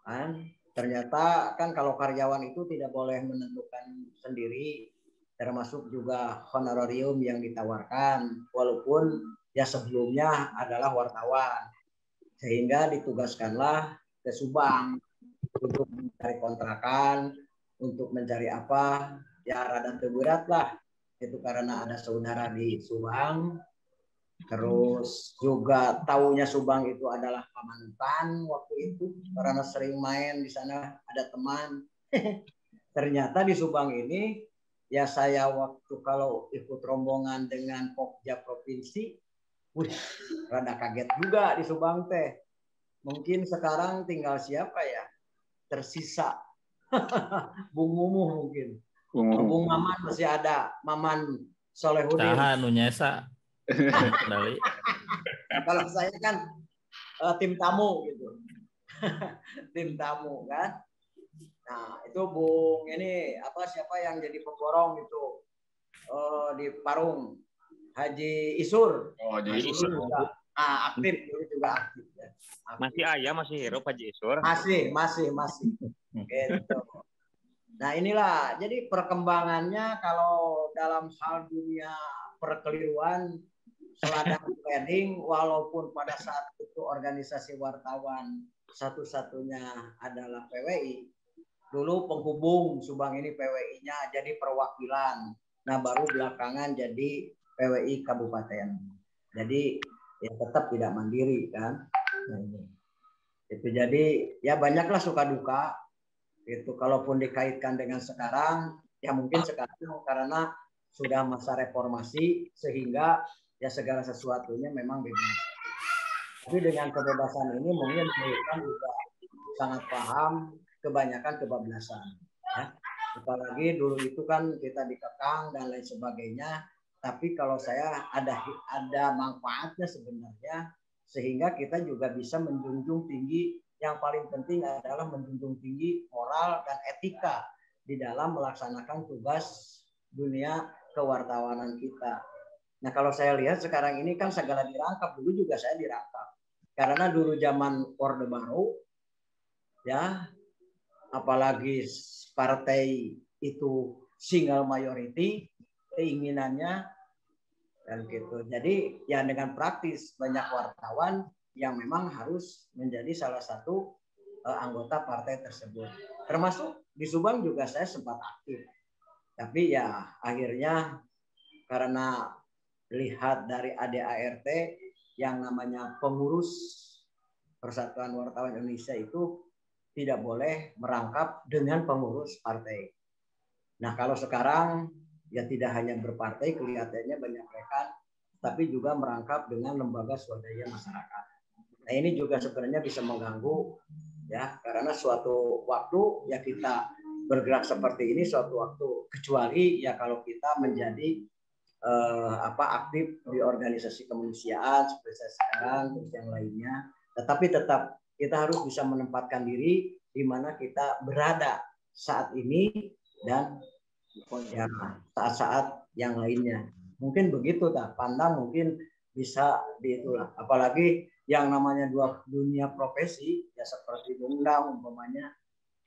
Kan ternyata kan kalau karyawan itu tidak boleh menentukan sendiri, termasuk juga honorarium yang ditawarkan, walaupun ya sebelumnya adalah wartawan. Sehingga ditugaskanlah ke Subang untuk mencari kontrakan, untuk mencari apa, ya rada berat lah. Itu karena ada saudara di Subang. Terus juga taunya Subang itu adalah Pamantan waktu itu, karena sering main di sana, ada teman. Ternyata di Subang ini, ya saya waktu kalau ikut rombongan dengan Pokja Provinsi, rada kaget juga di Subang teh. Mungkin sekarang tinggal siapa ya? Tersisa. Bung Mumuh mungkin. Bung Maman masih ada. Maman Solehudin. Tahan Nunyesa. Kalau saya kan tim tamu gitu. Tim tamu kan. Nah, itu Bung ini siapa yang jadi pemborong itu di Parung, Haji Isur. Oh, Haji Isur juga aktif, juga aktif ya. Aktif. Masih hidup Haji Isur? Masih. Gitu. Nah, inilah jadi perkembangannya kalau dalam hal dunia perkeliruan seladang wedding, walaupun pada saat itu organisasi wartawan satu-satunya adalah PWI. Dulu penghubung Subang ini PWI-nya jadi perwakilan. Nah, baru belakangan jadi PWI kabupaten. Jadi ya tetap tidak mandiri kan. Nah, itu jadi ya banyaklah suka duka. Itu kalaupun dikaitkan dengan sekarang, ya mungkin sekarang karena sudah masa reformasi sehingga ya segala sesuatunya memang bebas. Tapi dengan kebebasan ini mungkin mereka juga sangat paham kebanyakan kebablasan. Ya. Apalagi dulu itu kan kita dikekang dan lain sebagainya. Tapi kalau saya ada manfaatnya sebenarnya, sehingga kita juga bisa menjunjung tinggi. Yang paling penting adalah menjunjung tinggi moral dan etika di dalam melaksanakan tugas dunia kewartawanan kita. Nah, kalau saya lihat sekarang ini kan segala dirangkap, dulu juga saya dirangkap. Karena dulu zaman Orde Baru, ya, apalagi partai itu single majority, keinginannya dan gitu. Jadi ya dengan praktis banyak wartawan yang memang harus menjadi salah satu anggota partai tersebut. Termasuk di Subang juga saya sempat aktif. Tapi ya akhirnya karena lihat dari ADART yang namanya pengurus Persatuan Wartawan Indonesia itu tidak boleh merangkap dengan pengurus partai. Nah, kalau sekarang ya tidak hanya berpartai, kelihatannya banyak rekan, tapi juga merangkap dengan lembaga swadaya masyarakat. Nah, ini juga sebenarnya bisa mengganggu ya, karena suatu waktu ya kita bergerak seperti ini suatu waktu, kecuali ya kalau kita menjadi aktif di organisasi kemanusiaan seperti saya sekarang terus yang lainnya, tetapi tetap kita harus bisa menempatkan diri di mana kita berada saat ini dan ya saat-saat yang lainnya. Mungkin begitu tak pandang, mungkin bisa diitulah. Apalagi yang namanya dunia profesi ya seperti undang umpamanya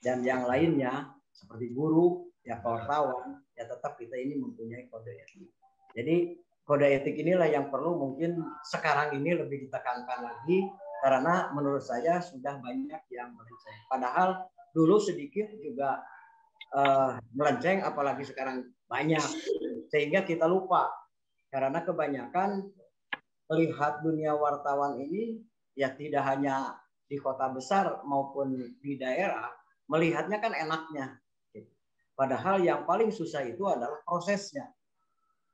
dan yang lainnya seperti guru ya wartawan ya tetap kita ini mempunyai kode etik. Jadi kode etik inilah yang perlu mungkin sekarang ini lebih ditekankan lagi karena menurut saya sudah banyak yang melenceng. Padahal dulu sedikit juga melenceng, apalagi sekarang banyak sehingga kita lupa karena kebanyakan melihat dunia wartawan ini ya tidak hanya di kota besar maupun di daerah melihatnya kan enaknya. Padahal yang paling susah itu adalah prosesnya.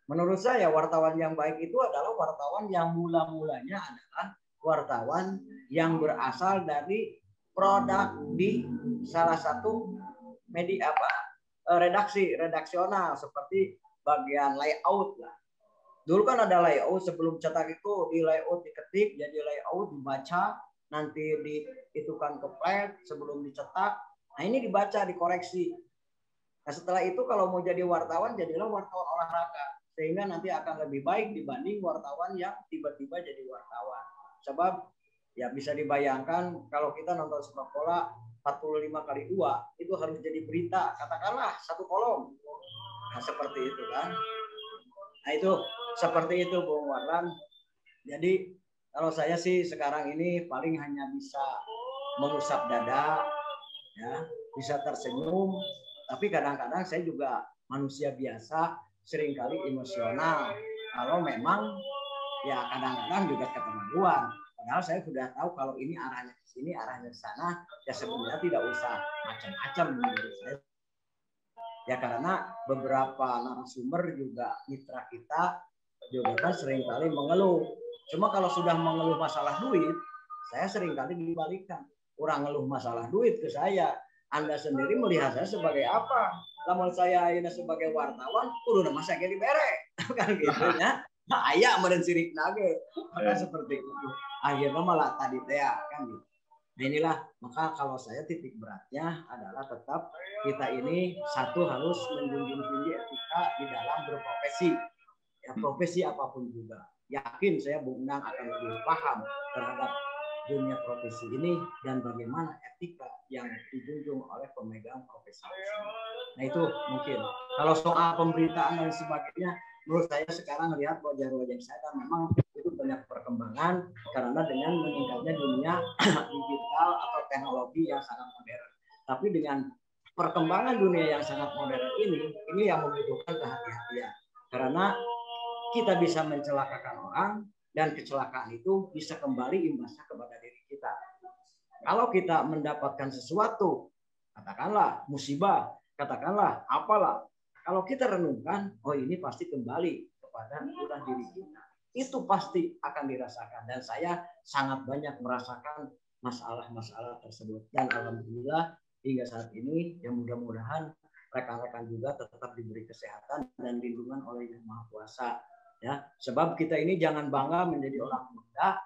Menurut saya wartawan yang baik itu adalah wartawan yang mula-mulanya adalah wartawan yang berasal dari produk di salah satu media redaksional seperti bagian layout lah. Dulu kan ada layout sebelum cetak itu di layout diketik jadi layout dibaca nanti diitukan ke plate sebelum dicetak. Nah ini dibaca dikoreksi. Nah setelah itu kalau mau jadi wartawan jadilah wartawan olahraga sehingga nanti akan lebih baik dibanding wartawan yang tiba-tiba jadi wartawan. Sebab ya bisa dibayangkan kalau kita nonton sepak bola 45 kali 2 itu harus jadi berita katakanlah 1 kolom. Nah seperti itu kan. Nah itu seperti itu Bung Warlan. Jadi kalau saya sih sekarang ini paling hanya bisa mengusap dada, ya, bisa tersenyum. Tapi kadang-kadang saya juga manusia biasa, seringkali emosional. Kalau memang ya kadang-kadang juga keterlaluan. Padahal saya sudah tahu kalau ini arahnya ke sini, arahnya ke sana, ya sebenarnya tidak usah macam-macam menurut saya. Ya karena beberapa narasumber juga mitra kita juga kan seringkali mengeluh. Cuma kalau sudah mengeluh masalah duit, saya seringkali dibalikkan. Kurang ngeluh masalah duit ke saya. Anda sendiri melihat saya sebagai apa? Lamun saya ini sebagai wartawan, udah masa kayak dibere. Kan gitu ya. Nah, ayah meren sirik nage. Maka seperti itu. Akhirnya malah tadi teh kan gitu. Nah inilah maka kalau saya titik beratnya adalah tetap kita ini satu harus menjunjung tinggi etika di dalam berprofesi. Ya profesi apapun juga. Yakin saya Bung Nang akan lebih paham terhadap dunia profesi ini dan bagaimana etika yang dijunjung oleh pemegang profesi. Nah itu mungkin. Kalau soal pemberitaan dan sebagainya, menurut saya sekarang lihat wajah-wajah saya dan memang itu banyak perkembangan karena dengan meningkatnya dunia digital atau teknologi yang sangat modern. Tapi dengan perkembangan dunia yang sangat modern ini yang membutuhkan kehati-hatian. Karena kita bisa mencelakakan orang dan kecelakaan itu bisa kembali imbasnya kepada diri kita. Kalau kita mendapatkan sesuatu, katakanlah musibah, katakanlah apalah, kalau kita renungkan, oh ini pasti kembali kepada ulah diri kita. Itu pasti akan dirasakan dan saya sangat banyak merasakan masalah-masalah tersebut dan alhamdulillah hingga saat ini ya mudah-mudahan rekan-rekan juga tetap diberi kesehatan dan lindungan oleh Yang Maha Kuasa. Ya, sebab kita ini jangan bangga menjadi orang muda,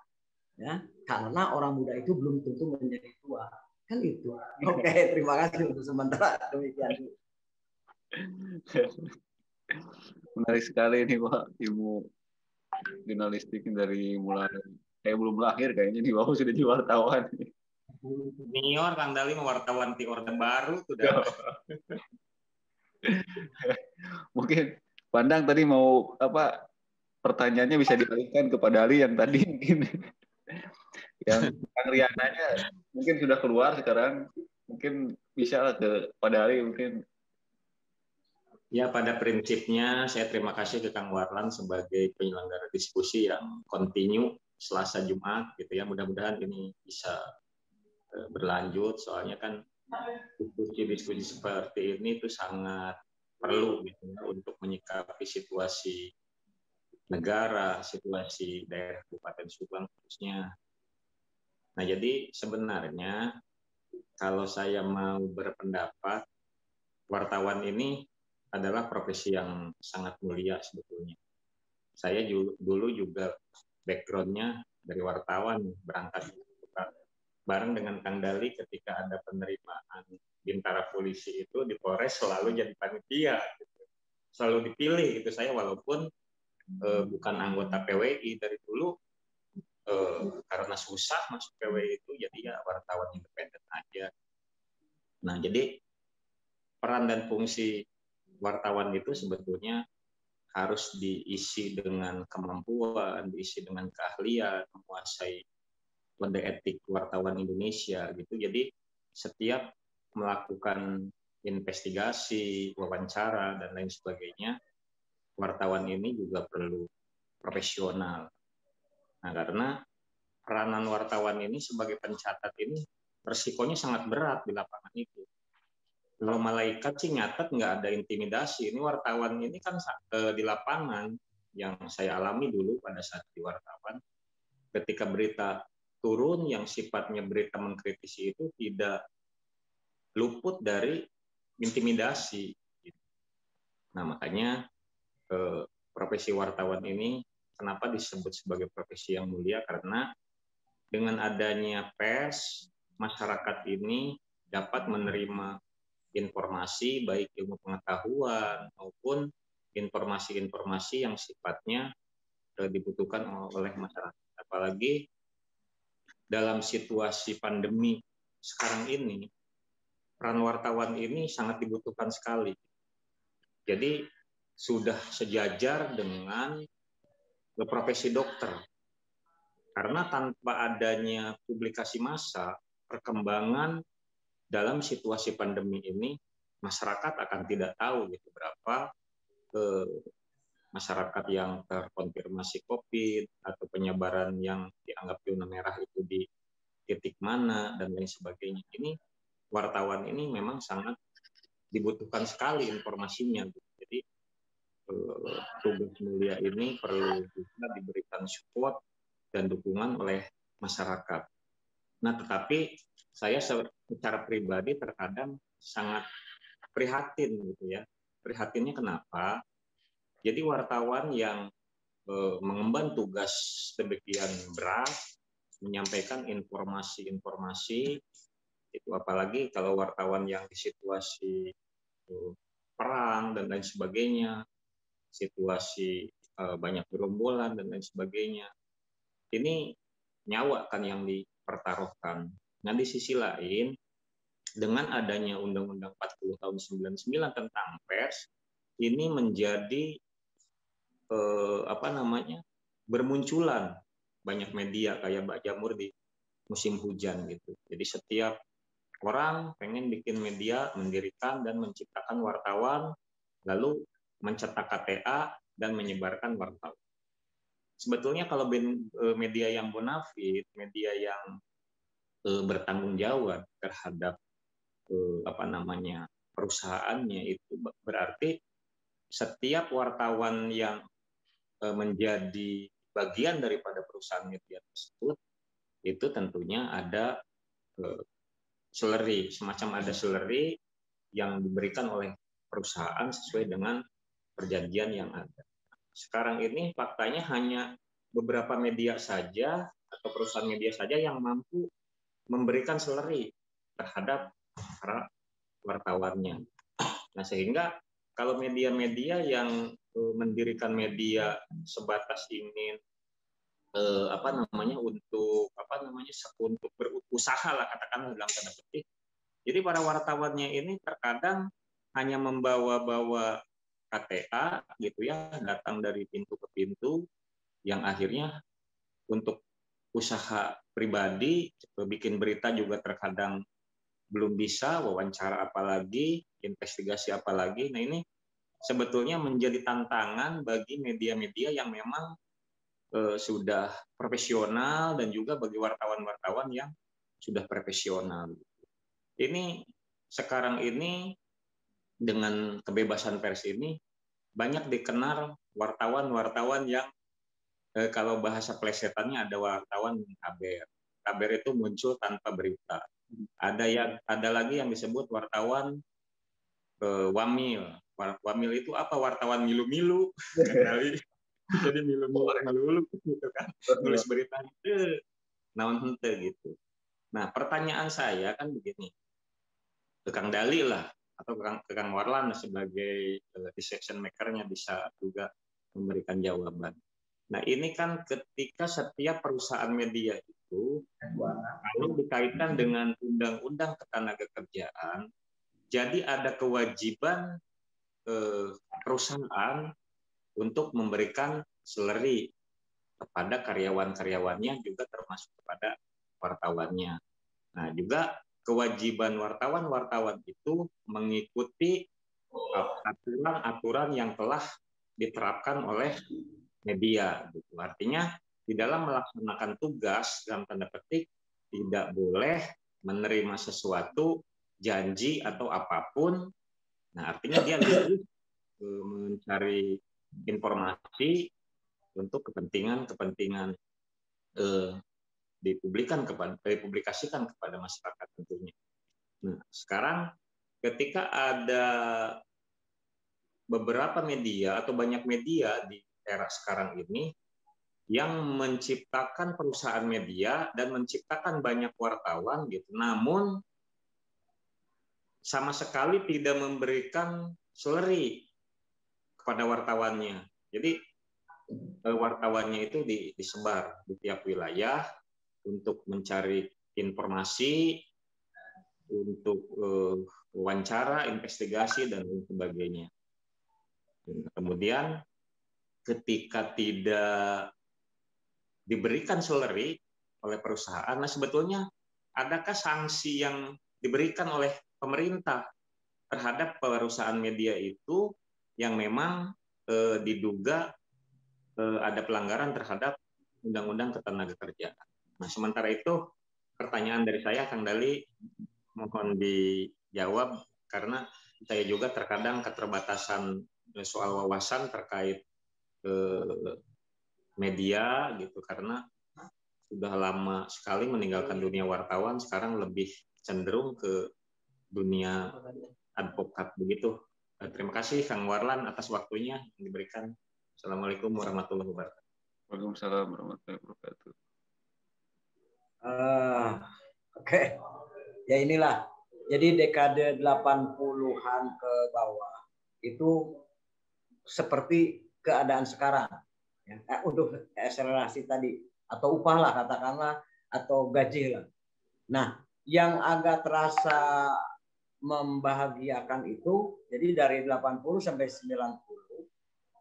ya, karena orang muda itu belum tentu menjadi tua, kan itu. Oke, terima kasih untuk sementara demikian. Menarik sekali ini Pak, ilmu jurnalistik dari mulai kayak belum lahir kayaknya di bawah sudah jadi wartawan. Senior Kang Dali wartawan di Orde Baru sudah. Mungkin Pandang tadi mau apa? Pertanyaannya bisa dialihkan kepada Ali yang tadi mungkin yang Kang Riananya mungkin sudah keluar sekarang, mungkin bisa lah kepada Ali mungkin. Ya pada prinsipnya saya terima kasih ke Kang Warlan sebagai penyelenggara diskusi yang kontinu Selasa Jumat gitu ya. Mudah-mudahan ini bisa berlanjut soalnya kan diskusi seperti ini itu sangat perlu gitu ya, untuk menyikapi situasi negara, situasi daerah Kabupaten Subang khususnya. Nah, jadi sebenarnya kalau saya mau berpendapat, wartawan ini adalah profesi yang sangat mulia sebetulnya. Saya dulu juga background-nya dari wartawan, berangkat bareng dengan Kang Dali ketika ada penerimaan Bintara Polisi itu di Polres selalu jadi panitia, gitu. Selalu dipilih itu saya walaupun bukan anggota PWI dari dulu, karena susah masuk PWI itu, jadi ya wartawan independen aja. Nah, jadi peran dan fungsi wartawan itu sebetulnya harus diisi dengan kemampuan, diisi dengan keahlian, menguasai kode etik wartawan Indonesia gitu. Jadi setiap melakukan investigasi, wawancara dan lain sebagainya, wartawan ini juga perlu profesional. Nah, karena peranan wartawan ini sebagai pencatat ini resikonya sangat berat di lapangan itu. Kalau malaikat sih nyatet nggak ada intimidasi. Ini wartawan ini kan di lapangan yang saya alami dulu pada saat di wartawan, ketika berita turun yang sifatnya berita mengkritisi itu tidak luput dari intimidasi. Nah, makanya profesi wartawan ini kenapa disebut sebagai profesi yang mulia, karena dengan adanya pers, masyarakat ini dapat menerima informasi baik ilmu pengetahuan maupun informasi-informasi yang sifatnya dibutuhkan oleh masyarakat. Apalagi dalam situasi pandemi sekarang ini, peran wartawan ini sangat dibutuhkan sekali. Jadi sudah sejajar dengan profesi dokter. Karena tanpa adanya publikasi massa, perkembangan dalam situasi pandemi ini, masyarakat akan tidak tahu gitu berapa masyarakat yang terkonfirmasi COVID atau penyebaran yang dianggap zona merah itu di titik mana dan lain sebagainya. Ini wartawan ini memang sangat dibutuhkan sekali informasinya. Jadi tugas mulia ini perlu juga diberikan support dan dukungan oleh masyarakat. Nah, tetapi saya secara pribadi terkadang sangat prihatin gitu ya. Prihatinnya kenapa? Jadi wartawan yang mengemban tugas demikian berat, menyampaikan informasi-informasi, itu apalagi kalau wartawan yang di situasi perang dan lain sebagainya, situasi banyak gerombolan dan lain sebagainya, ini nyawa kan yang dipertaruhkan. Nah, di sisi lain, dengan adanya Undang-Undang 40 tahun 99 tentang pers, ini menjadi bermunculan banyak media kayak Mbak Jamur di musim hujan gitu. Jadi setiap orang pengen bikin media, mendirikan dan menciptakan wartawan, lalu mencetak KTA dan menyebarkan wartawan. Sebetulnya kalau media yang bonafit, media yang bertanggung jawab terhadap perusahaannya, itu berarti setiap wartawan yang menjadi bagian daripada perusahaan media tersebut itu tentunya ada salary, semacam ada salary yang diberikan oleh perusahaan sesuai dengan perjanjian yang ada. Sekarang ini faktanya hanya beberapa media saja atau perusahaan media saja yang mampu memberikan salary terhadap para wartawannya. Nah, sehingga kalau media-media yang mendirikan media sebatas ingin untuk berusaha lah, katakanlah dalam tanda petik. Jadi para wartawannya ini terkadang hanya membawa-bawa KTA gitu ya, datang dari pintu ke pintu, yang akhirnya untuk usaha pribadi, bikin berita juga terkadang belum bisa, wawancara apalagi, investigasi apalagi. Nah, ini sebetulnya menjadi tantangan bagi media-media yang memang sudah profesional dan juga bagi wartawan-wartawan yang sudah profesional. Ini sekarang ini dengan kebebasan pers ini banyak dikenal wartawan-wartawan yang kalau bahasa plesetannya ada wartawan kaber. Kaber itu muncul tanpa berita. Ada lagi yang disebut wartawan wamil. Wamil itu apa? Wartawan milu-milu. Jadi milu-milu gitu kan. Nulis berita itu naon hente gitu. Nah, pertanyaan saya kan begini. Kang Dali lah atau Kang Warlan sebagai decision maker-nya bisa juga memberikan jawaban. Nah, ini kan ketika setiap perusahaan media itu kalau dikaitkan dengan undang-undang ketenagakerjaan, jadi ada kewajiban perusahaan untuk memberikan salary kepada karyawan-karyawannya, juga termasuk kepada wartawannya. Nah, juga kewajiban wartawan-wartawan itu mengikuti aturan-aturan yang telah diterapkan oleh media. Gitu. Artinya di dalam melaksanakan tugas dalam tanda petik tidak boleh menerima sesuatu janji atau apapun. Nah, artinya dia harus mencari informasi untuk kepentingan dipublikasikan kepada masyarakat tentunya. Nah, sekarang ketika ada beberapa media atau banyak media di era sekarang ini yang menciptakan perusahaan media dan menciptakan banyak wartawan gitu, namun sama sekali tidak memberikan salary kepada wartawannya. Jadi wartawannya itu disebar di tiap wilayah untuk mencari informasi, untuk wawancara, investigasi, dan lain sebagainya. Dan kemudian ketika tidak diberikan salary oleh perusahaan, nah sebetulnya adakah sanksi yang diberikan oleh pemerintah terhadap perusahaan media itu yang memang diduga ada pelanggaran terhadap Undang-Undang Ketenagakerjaan? Nah, sementara itu pertanyaan dari saya, Kang Dali, mohon dijawab karena saya juga terkadang keterbatasan soal wawasan terkait media gitu, karena sudah lama sekali meninggalkan dunia wartawan, sekarang lebih cenderung ke dunia advokat begitu. Terima kasih Kang Warlan atas waktunya yang diberikan. Assalamualaikum warahmatullahi wabarakatuh. Waalaikumsalam warahmatullahi wabarakatuh. Oke. Ya inilah. Jadi dekade 80-an ke bawah itu seperti keadaan sekarang. Ya, untuk akselerasi tadi atau upah lah katakanlah atau gaji lah. Nah, yang agak terasa membahagiakan itu jadi dari 80 sampai 90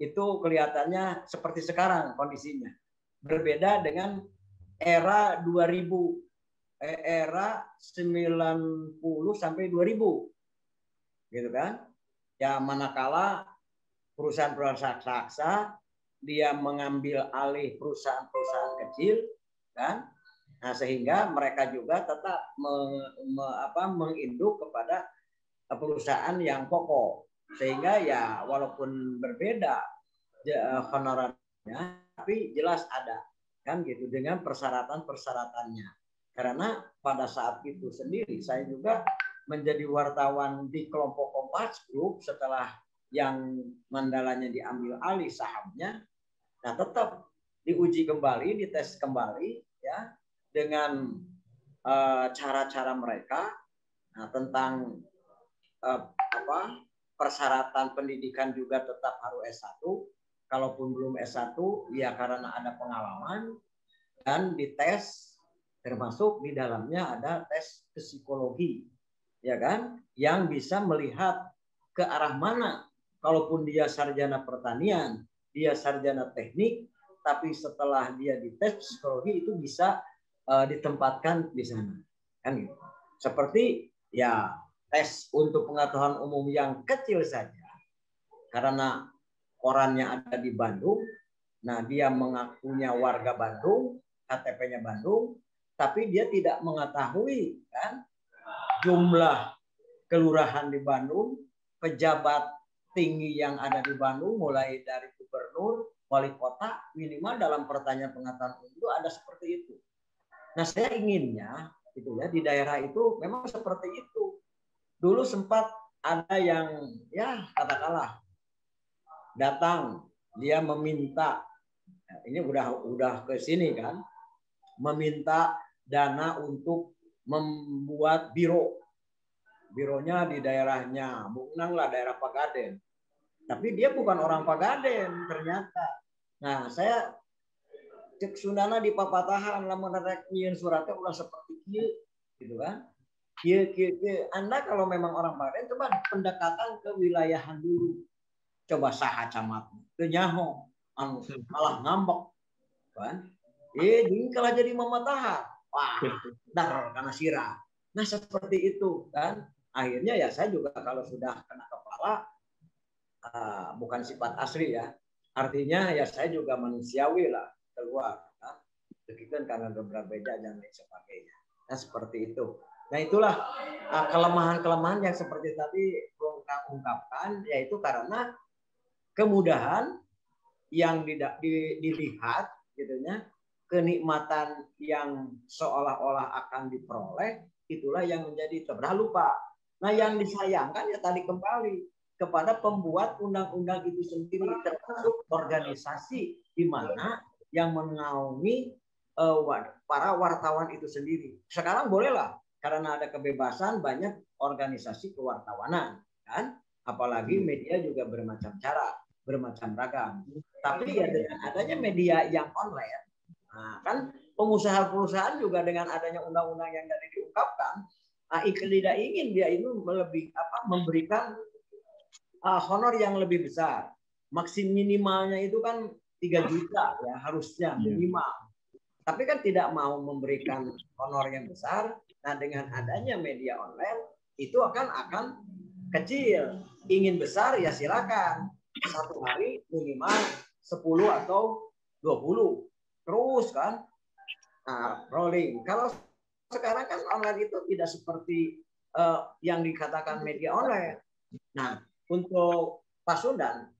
itu kelihatannya seperti sekarang kondisinya. Berbeda dengan era 2000, era 90 sampai 2000. Gitu kan? Ya manakala perusahaan-perusahaan raksasa dia mengambil alih perusahaan-perusahaan kecil kan? Nah, sehingga mereka juga tetap menginduk kepada perusahaan yang pokok. Sehingga ya walaupun berbeda honorarnya, tapi jelas ada kan gitu dengan persyaratan-persyaratannya. Karena pada saat itu sendiri saya juga menjadi wartawan di kelompok Kompas Group setelah yang Mandalanya diambil alih sahamnya. Nah, tetap diuji kembali, dites kembali ya dengan cara-cara mereka. Nah, tentang persyaratan pendidikan juga tetap harus S1. Kalaupun belum S1 ya karena ada pengalaman, dan dites termasuk di dalamnya ada tes psikologi ya kan, yang bisa melihat ke arah mana. Kalaupun dia sarjana pertanian, dia sarjana teknik, tapi setelah dia dites psikologi itu bisa ditempatkan di sana kan gitu. Seperti ya tes untuk pengetahuan umum yang kecil saja, karena korannya ada di Bandung, nah dia mengakunya warga Bandung, KTP-nya Bandung, tapi dia tidak mengetahui kan jumlah kelurahan di Bandung, pejabat tinggi yang ada di Bandung, mulai dari gubernur, wali kota, minimal dalam pertanyaan pengetahuan umum itu ada seperti itu. Nah, saya inginnya gitu ya di daerah itu memang seperti itu. Dulu sempat ada yang ya katakanlah datang dia meminta, ini udah ke sini kan, meminta dana untuk membuat bironya di daerahnya Bungnang lah, daerah Pagaden. Tapi dia bukan orang Pagaden ternyata. Nah, saya cek Sundana di papatahan lamun rek nyieun suratnya ulah seperti kieu gitu kan. Kieu Anda kalau memang orang Pagaden coba pendekatan ke wilayahan dulu. Coba saha camat. Teu nyaho, anu malah ngambek kan. Jingkalah jadi mamatahan. Wah, dar karena sirah. Nah, seperti itu kan. Akhirnya ya saya juga kalau sudah kena kepala bukan sifat asli ya. Artinya ya saya juga manusiawi lah keluar. Begitu karena berbeda dan lain sebagainya. Nah seperti itu. Nah itulah kelemahan-kelemahan yang seperti tadi Bung Kang ungkapkan, yaitu karena kemudahan yang dilihat, gitunya, kenikmatan yang seolah-olah akan diperoleh, itulah yang menjadi terbelah lupa. Nah yang disayangkan ya tadi kembali kepada pembuat undang-undang itu sendiri, termasuk organisasi di mana yang mengaungi para wartawan itu sendiri. Sekarang bolehlah karena ada kebebasan banyak organisasi kewartawanan, kan? Apalagi media juga bermacam cara, bermacam ragam. Tapi ya dengan adanya media yang online, nah, kan pengusaha-perusahaan juga dengan adanya undang-undang yang tadi diungkapkan, tidak ingin dia itu memberikan honor yang lebih besar. Maksim minimalnya itu kan 3 juta ya harusnya minimal. Tapi kan tidak mau memberikan honor yang besar. Nah dengan adanya media online itu akan kecil. Ingin besar ya silakan. Satu hari minimal 10 atau 20. Terus kan rolling. Kalau sekarang kan online itu tidak seperti yang dikatakan media online. Nah untuk Pasundan,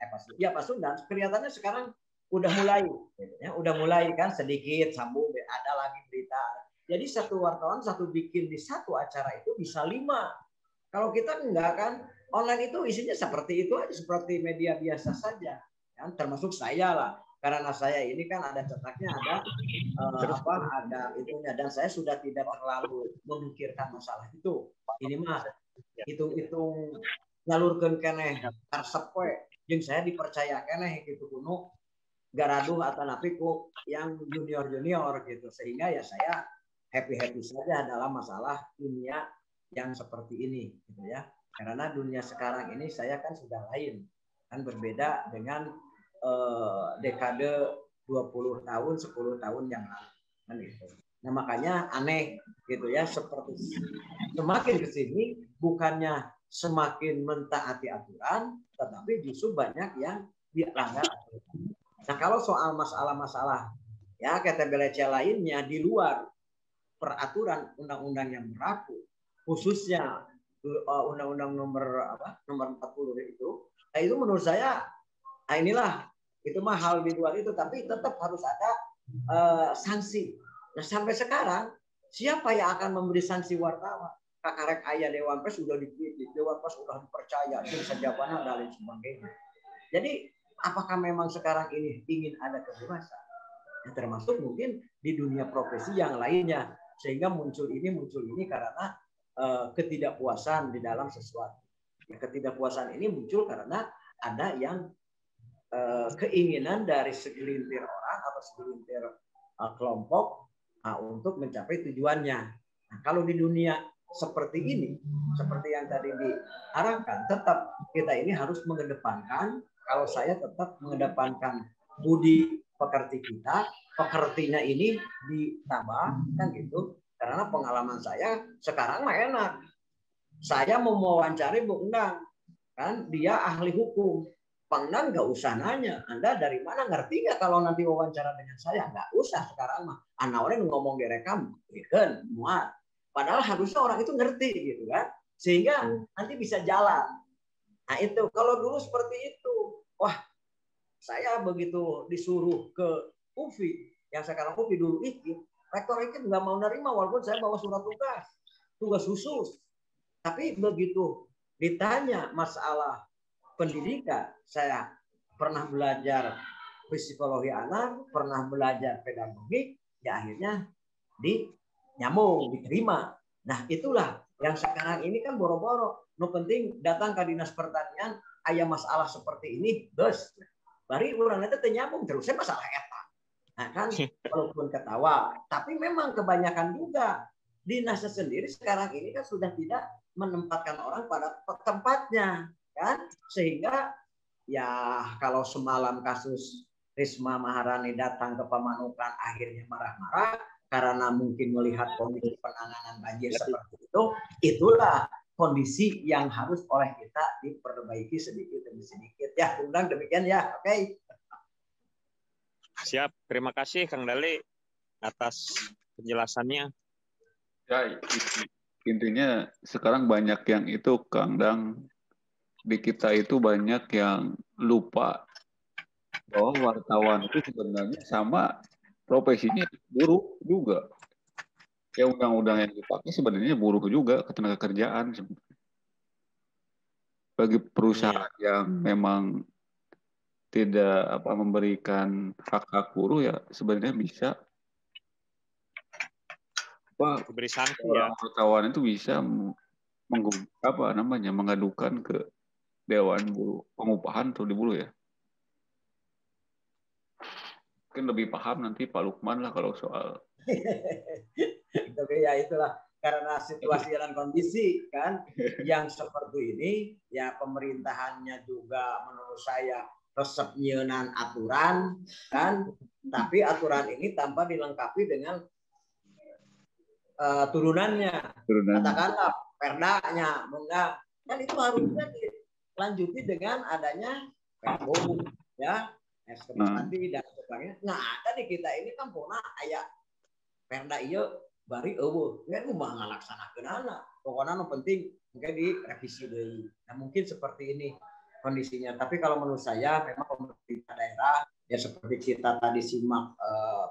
Pasundan kelihatannya sekarang udah mulai kan sedikit sambung ada lagi berita. Jadi satu wartawan satu bikin di satu acara itu bisa 5. Kalau kita enggak kan online itu isinya seperti itu aja, seperti media biasa saja. Kan termasuk saya lah. Karena saya ini kan ada cetaknya, ada itunya, dan saya sudah tidak terlalu memikirkan masalah itu. Ini mah hitung-hitung nyalurkeun keneh karsep we jeung saya dipercaya keneh gitu kuno garaduh atanapi ku yang junior gitu, sehingga ya saya happy saja dalam masalah dunia yang seperti ini gitu ya. Karena dunia sekarang ini saya kan sudah lain, kan berbeda dengan dekade 20 tahun 10 tahun yang lalu kan gitu. Nah makanya aneh gitu ya, seperti semakin ke sini bukannya semakin mentaati aturan, tetapi justru banyak yang dilanggar aturan. Nah kalau soal masalah-masalah ya KTBLC lainnya di luar peraturan undang-undang yang berlaku, khususnya undang-undang nomor 40 itu, nah itu menurut saya, nah inilah itu mah hal di luar itu, tapi tetap harus ada sanksi. Nah sampai sekarang siapa yang akan memberi sanksi wartawan? Kakarek ayah Dewan Pers sudah dikritik, Dewan Pers sudah dipercaya, jawabannya dan lain sebagainya. Jadi apakah memang sekarang ini ingin ada kebebasan? Ya, termasuk mungkin di dunia profesi yang lainnya, sehingga muncul ini karena ketidakpuasan di dalam sesuatu. Ya, ketidakpuasan ini muncul karena ada yang keinginan dari segelintir orang atau segelintir kelompok untuk mencapai tujuannya. Nah, kalau di dunia seperti ini, seperti yang tadi diarahkan, tetap kita ini harus mengedepankan, kalau saya tetap mengedepankan budi pekerti kita, pekertinya ini ditambah, kan gitu. Karena pengalaman saya sekarang mah enak. Saya mau mewawancari Bung Endang, kan dia ahli hukum. Bang Endang nggak usah nanya, Anda dari mana, ngerti nggak kalau nanti wawancara dengan saya? Nggak usah sekarang mah. Anak orang ngomong direkam, kan muat. Padahal harusnya orang itu ngerti gitu kan, sehingga nanti bisa jalan. Nah itu kalau dulu seperti itu, wah saya begitu disuruh ke UPI, yang sekarang UPI dulu rektor itu nggak mau nerima walaupun saya bawa surat tugas khusus. Tapi begitu ditanya masalah pendidikan, saya pernah belajar psikologi anak, pernah belajar pedagogik, ya akhirnya nyambung, diterima. Nah, itulah yang sekarang ini kan boro-boro. No penting datang ke Dinas Pertanian, aya masalah seperti ini, terus bari urang itu nyambung terusnya masalah eta. Nah kan, walaupun ketawa, tapi memang kebanyakan juga dinasnya sendiri sekarang ini kan sudah tidak menempatkan orang pada tempatnya, kan? Sehingga ya kalau semalam kasus Risma Maharani datang ke Pamanukan akhirnya marah-marah karena mungkin melihat kondisi penanganan banjir seperti itu, itulah kondisi yang harus oleh kita diperbaiki sedikit demi sedikit. Ya, undang demikian ya, oke. Siap, terima kasih Kang Dali atas penjelasannya. Ya, intinya sekarang banyak yang itu, Kang Dang, di kita itu banyak yang lupa bahwa wartawan itu sebenarnya sama profesinya buruh juga. Ya undang-undang yang dipakai sebenarnya buruh juga, ketenaga kerjaan. Bagi perusahaan yang memang tidak memberikan hak-hak buruh ya sebenarnya bisa beri sanksi ya. Wartawan itu bisa mengadukan ke Dewan Buruh Pengupahan atau di buruh ya. Mungkin lebih paham nanti Pak Lukman lah kalau soal. Tapi ya itulah karena situasi dan kondisi kan yang seperti ini ya pemerintahannya juga menurut saya resep nyeunaan aturan kan, tapi aturan ini tanpa dilengkapi dengan turunannya. Katakanlah perdanya, enggak kan itu harusnya dilanjuti dengan adanya Perbu ya, SKPD dan sebagainya. Nah, ada di kita ini kan puna aya perda ieu bari eueuh, ngan kumaha ngalaksanakeunana. Pokoknya nu penting mungkin direvisi deui. Nah, mungkin seperti ini kondisinya. Tapi kalau menurut saya memang pemerintah daerah ya seperti kita tadi simak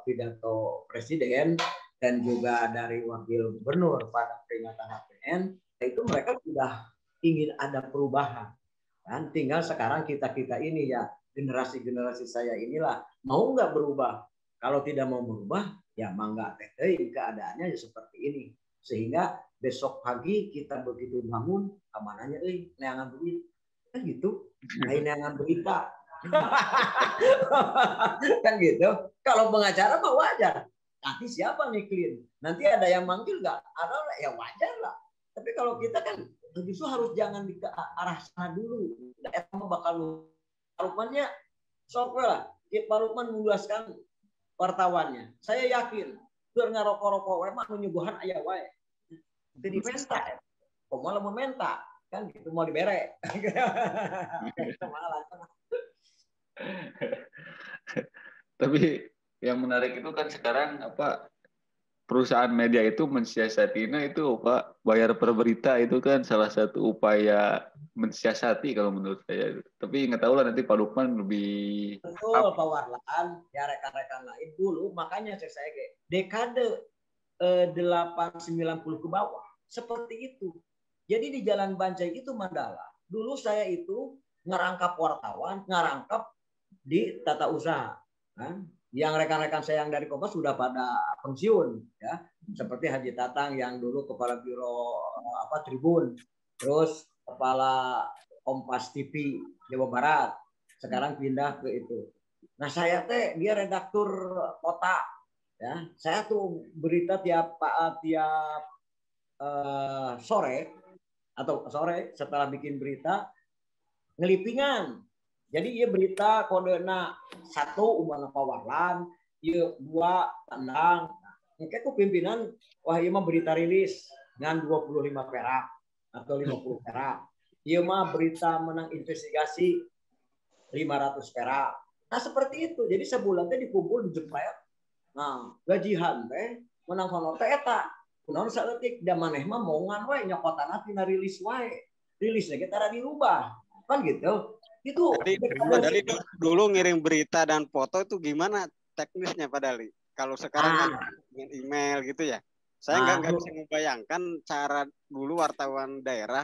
pidato Presiden dan juga dari Wakil Gubernur pada peringatan HPN, itu mereka sudah ingin ada perubahan. Dan tinggal sekarang kita ini ya generasi saya inilah mau nggak berubah. Kalau tidak mau berubah ya mangga teh keadaannya ya seperti ini. Sehingga besok pagi kita begitu bangun amananya neangan duit kan gitu. Neangan berita. Kan gitu. Kalau pengacara mah wajar. Nanti siapa ngiklin? Nanti ada yang manggil nggak? Ada ya wajar lah. Tapi kalau kita kan justru harus jangan di arah sana dulu. Emang bakal Lukmannya sok lah. Pak Lukman menjelaskan wartawannya. Saya yakin keur ngarokok-rokok wae mah nyuguhan aya wae. Teu dimenta. Kok malah mementa kan gitu mau dibere. Tapi yang menarik itu kan sekarang perusahaan media itu mensiasatinya itu Pak, bayar per berita itu kan salah satu upaya mensiasati kalau menurut saya. Tapi nggak tahu lah nanti Pak Lukman lebih. Betul Pak Warlan, ya rekan-rekan lain dulu makanya saya dekade 890 ke bawah seperti itu. Jadi di Jalan Bancai itu Mandala. Dulu saya itu ngerangkap wartawan, ngerangkap di tata usaha. Kan? Yang rekan-rekan saya yang dari Kompas sudah pada pensiun ya, seperti Haji Tatang yang dulu kepala biro Tribun, terus kepala Kompas TV Jawa Barat, sekarang pindah ke itu. Nah saya dia redaktur kota ya, saya tuh berita tiap sore setelah bikin berita ngelipingan. Jadi ia berita kodena 1 umana Pak Warlan, ia 2 Tandang. Mungkin aku pimpinan, wah ia mah berita rilis dengan 25 perak atau 50 perak. Ia mah berita menang investigasi 500 perak. Nah seperti itu. Jadi sebulan teh dikumpul di jepret. Nah gajihan teh menang honor teh eta. Kunaon saeutik da maneh mah moongan wae nyokotana tina rilis wae. Rilisnya kita dirubah. Kan gitu. Itu Dali dulu ngirim berita dan foto itu gimana teknisnya Pak Dali? Kalau sekarang kan dengan email gitu ya. Saya nggak bisa membayangkan cara dulu wartawan daerah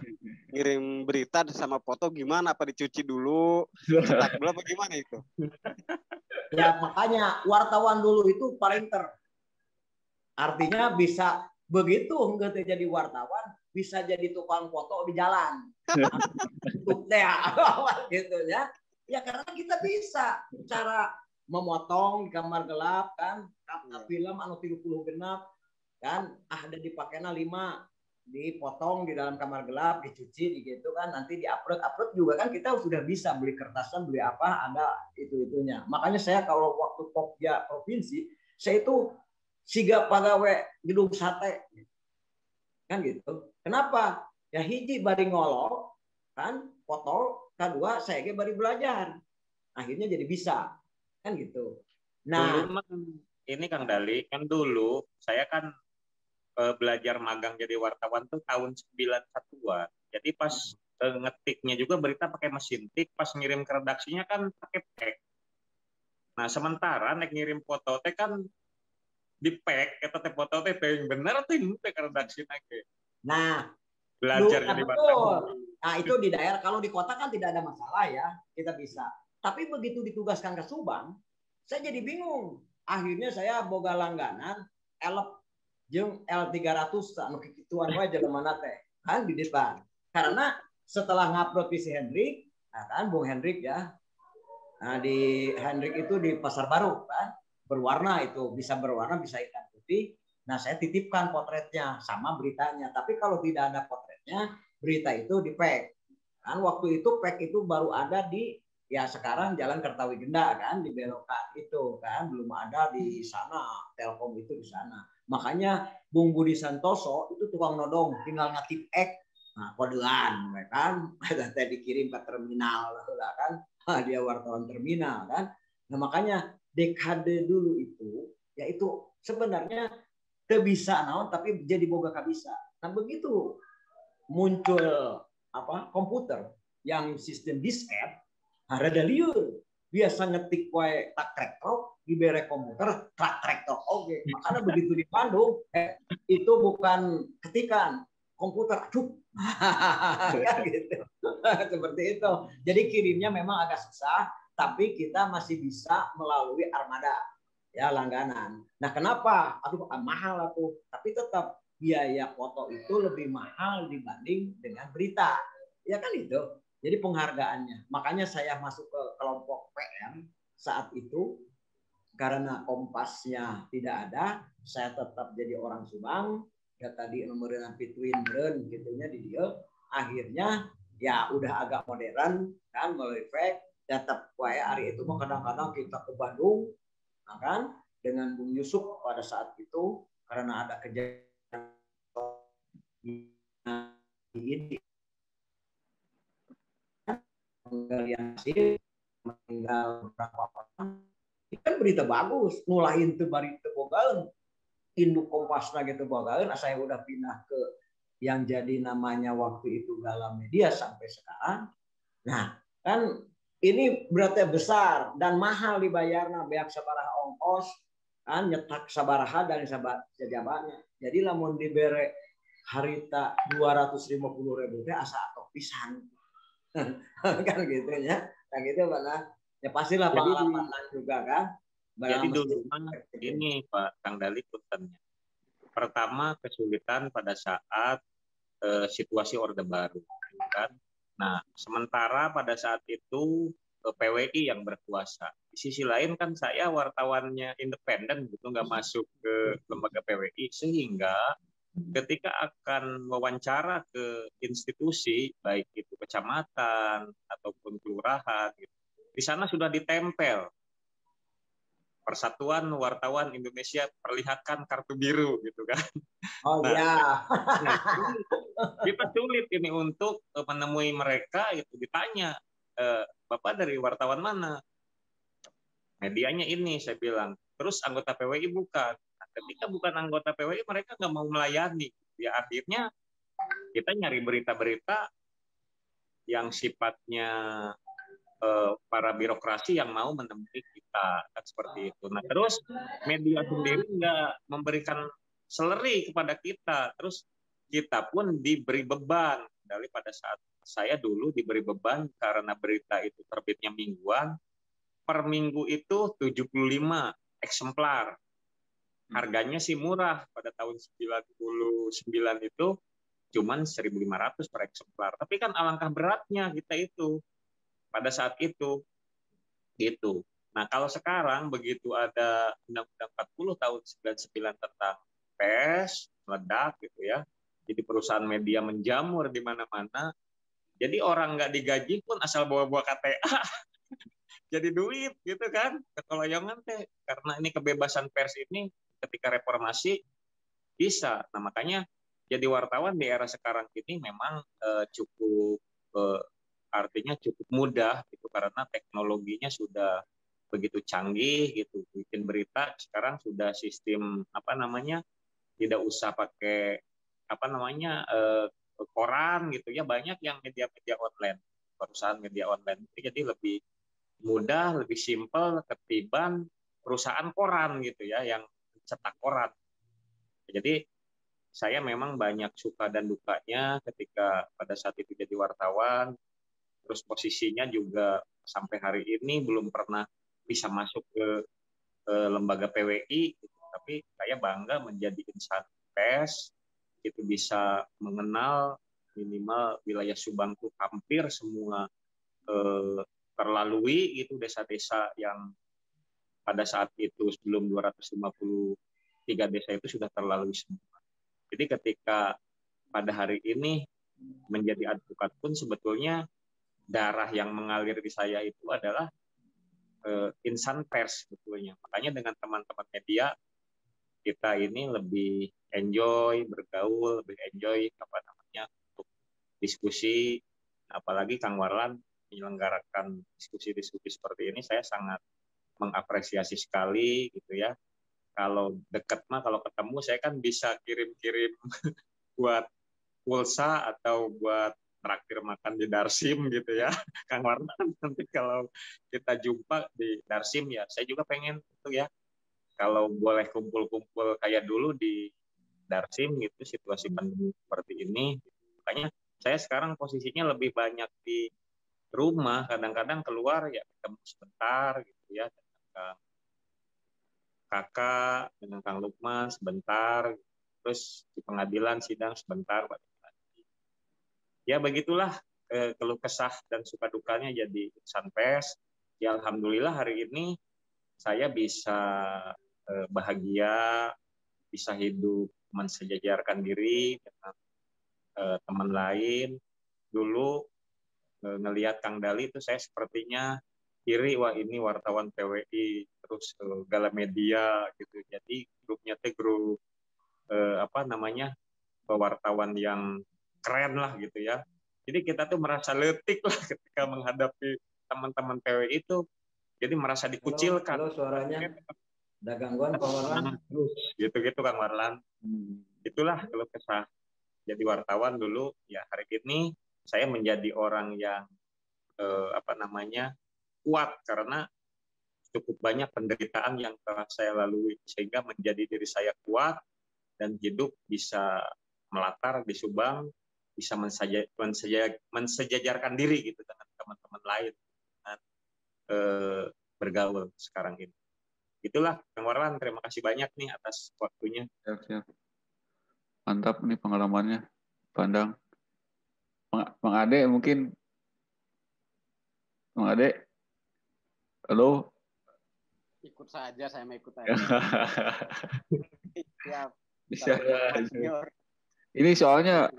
ngirim berita sama foto gimana, apa dicuci dulu, cetak dulu apa gimana itu? Ya makanya wartawan dulu itu paling Artinya bisa Begitu enggak jadi wartawan, bisa jadi tukang foto di jalan. Gitu ya. Ya karena kita bisa cara memotong di kamar gelap kan, film anu 30 genap kan, ada dipakainya 5, dipotong di dalam kamar gelap, dicuci gitu kan, nanti diupload juga kan, kita sudah bisa beli kertasan, beli apa, ada itunya. Makanya saya kalau waktu Pokja provinsi, saya itu siga pegawai gedung sate kan gitu. Kenapa? Ya hiji bari ngolok kan, foto, kedua saya bari belajar. Akhirnya jadi bisa kan gitu. Nah, dulu ini Kang Dali, kan dulu saya kan belajar magang jadi wartawan tuh tahun 91-an. Jadi pas ngetiknya juga berita pakai mesin tik, pas ngirim ke redaksinya kan pakai pack. Nah, sementara nek ngirim foto teh kan di pack, kita teh foto teh yang bener tuh ke redaksi nake. Nah, belajar jadi betul. Nah, itu di daerah, kalau di kota kan tidak ada masalah ya, kita bisa. Tapi begitu ditugaskan ke Subang, saya jadi bingung. Akhirnya saya boga langganan elep jeung L300 anu kikituan wae jelema teh kan di depan. Karena setelah ngupload si Hendrik, nah kan Bung Hendrik ya. Nah, di Hendrik itu di Pasar Baru kan, berwarna itu, bisa berwarna, bisa hitam putih. Nah, saya titipkan potretnya sama beritanya. Tapi kalau tidak ada potretnya, berita itu di-pack. Kan waktu itu pack itu baru ada di, ya sekarang Jalan Kertawi Genda kan, di belokan itu kan, belum ada di sana, Telkom itu di sana. Makanya Bung Budi Santoso itu tukang nodong, tinggal ngatip X, nah kodean, kan, ada dikirim ke terminal lah kan, dia wartawan terminal kan. Nah makanya dekade dulu itu, yaitu sebenarnya tidak bisa naon, tapi jadi boga kabisa. Nah begitu muncul komputer yang sistem disket, ada liur biasa ngetik wae tak trektok dibere komputer tak trektok. Oke, makanya begitu di Bandung itu bukan ketikan komputer cuk kan gitu. Seperti itu. Jadi kirimnya memang agak susah, tapi kita masih bisa melalui armada ya langganan. Nah kenapa? Aduh mahal aku, tapi tetap biaya foto itu lebih mahal dibanding dengan berita. Ya kan itu. Jadi penghargaannya. Makanya saya masuk ke kelompok PM saat itu karena kompasnya tidak ada, saya tetap jadi orang Subang. Ya tadi nomornya Pitwin Bren gitunya di dia. Akhirnya ya udah agak modern kan melalui fax. Tetap kayak hari itu kadang-kadang kita ke Bandung, nah kan dengan Bung Yusuf pada saat itu karena ada kejadian ini penggalian hasil meninggal berapa orang, itu kan berita bagus, nulahin tuh berita bogalan, induk Kompasna gitu bogalan. Saya udah pindah ke yang jadi namanya waktu itu Gala Media sampai sekarang. Nah kan ini berarti besar dan mahal dibayarnya, beak sabaraha ongkos kan nyetak sabaraha dari sajabatnya. Jadi lamun dibere harita 250.000 teh asa atok pisan. Kan gitu ya. Nah gitu mana ya pastilah pengalaman juga kan. Jadi dulu ini Pak Kang Dali puntennya. Pertama kesulitan pada saat situasi Orde Baru kan. Nah, sementara pada saat itu PWI yang berkuasa. Di sisi lain kan saya wartawannya independen gitu, nggak masuk ke lembaga PWI, sehingga ketika akan wawancara ke institusi baik itu kecamatan ataupun kelurahan gitu, di sana sudah ditempel Persatuan Wartawan Indonesia perlihatkan kartu biru gitu kan. Oh iya. Nah, kita sulit ini untuk menemui mereka itu, ditanya Bapak dari wartawan mana? Medianya ini saya bilang. Terus anggota PWI bukan. Ketika bukan anggota PWI mereka nggak mau melayani. Ya akhirnya kita nyari berita-berita yang sifatnya para birokrasi yang mau menemui kita kan seperti itu. Nah terus media sendiri nggak memberikan seleri kepada kita. Terus kita pun diberi beban. Dari pada saat saya dulu diberi beban karena berita itu terbitnya mingguan. Per minggu itu 75 eksemplar. harganya sih murah. Pada tahun 99 itu cuman 1.500 per eksemplar. Tapi kan alangkah beratnya kita itu pada saat itu gitu. Nah, kalau sekarang begitu ada Undang-Undang 40 tahun 99 tentang pers meledak gitu ya. Jadi perusahaan media menjamur di mana-mana. Jadi orang nggak digaji pun asal bawa-bawa KTA jadi duit gitu kan. Ketoloyongan teh karena ini kebebasan pers ini ketika reformasi bisa. Nah, makanya jadi wartawan di era sekarang ini memang cukup artinya cukup mudah gitu karena teknologinya sudah begitu canggih gitu. Bikin berita sekarang sudah sistem apa namanya tidak usah pakai apa namanya koran gitu ya, banyak yang media-media online, perusahaan media online itu jadi lebih mudah, lebih simpel ketimbang perusahaan koran gitu ya yang cetak koran. Jadi saya memang banyak suka dan dukanya ketika pada saat itu jadi wartawan, terus posisinya juga sampai hari ini belum pernah bisa masuk ke lembaga PWI gitu. Tapi saya bangga menjadi insan pers, itu bisa mengenal minimal wilayah Subang itu hampir semua terlalui itu desa-desa yang pada saat itu sebelum 253 desa itu sudah terlalui semua. Jadi ketika pada hari ini menjadi advokat pun sebetulnya darah yang mengalir di saya itu adalah insan pers sebetulnya. Makanya dengan teman-teman media kita ini lebih enjoy bergaul, lebih enjoy apa namanya untuk diskusi. Apalagi Kang Warlan menyelenggarakan diskusi-diskusi seperti ini, saya sangat mengapresiasi sekali gitu ya. Kalau dekat mah kalau ketemu saya kan bisa kirim-kirim buat pulsa atau buat traktir makan di Darsim gitu ya. Kang Warlan nanti kalau kita jumpa di Darsim ya, saya juga pengen itu ya. Kalau boleh kumpul-kumpul kayak dulu di Darsim gitu, situasi pandemi seperti ini. Makanya saya sekarang posisinya lebih banyak di rumah, kadang-kadang keluar ya ketemu sebentar gitu ya dengan Kang Kakak, dengan Kang Lukman sebentar, terus di pengadilan sidang sebentar. Ya begitulah keluh kesah dan suka dukanya jadi insan pers. Ya alhamdulillah hari ini saya bisa bahagia, bisa hidup mensejajarkan diri dengan teman lain. Dulu ngelihat Kang Dali itu saya sepertinya iri, wah ini wartawan PWI, terus Galamedia gitu. Jadi grupnya teh grup apa namanya wartawan yang keren lah gitu ya. Jadi kita tuh merasa letik lah ketika menghadapi teman-teman PWI itu. Jadi merasa dikucilkan. Halo suaranya. Ada gangguan Pak Warlan? Gitu-gitu Kang Warlan. Itulah kalau kesah jadi wartawan dulu. Ya hari ini saya menjadi orang yang apa namanya kuat karena cukup banyak penderitaan yang telah saya lalui sehingga menjadi diri saya kuat dan hidup bisa melatar di Subang, bisa mensejajarkan diri gitu dengan teman-teman lain dengan bergaul sekarang ini. Itulah Kang Warlan, terima kasih banyak nih atas waktunya. Siap. Mantap nih pengalamannya, Pandang. Bang Ade mungkin, Bang Ade, halo. Ikut saja, saya mau ikut aja. Siap. Ini soalnya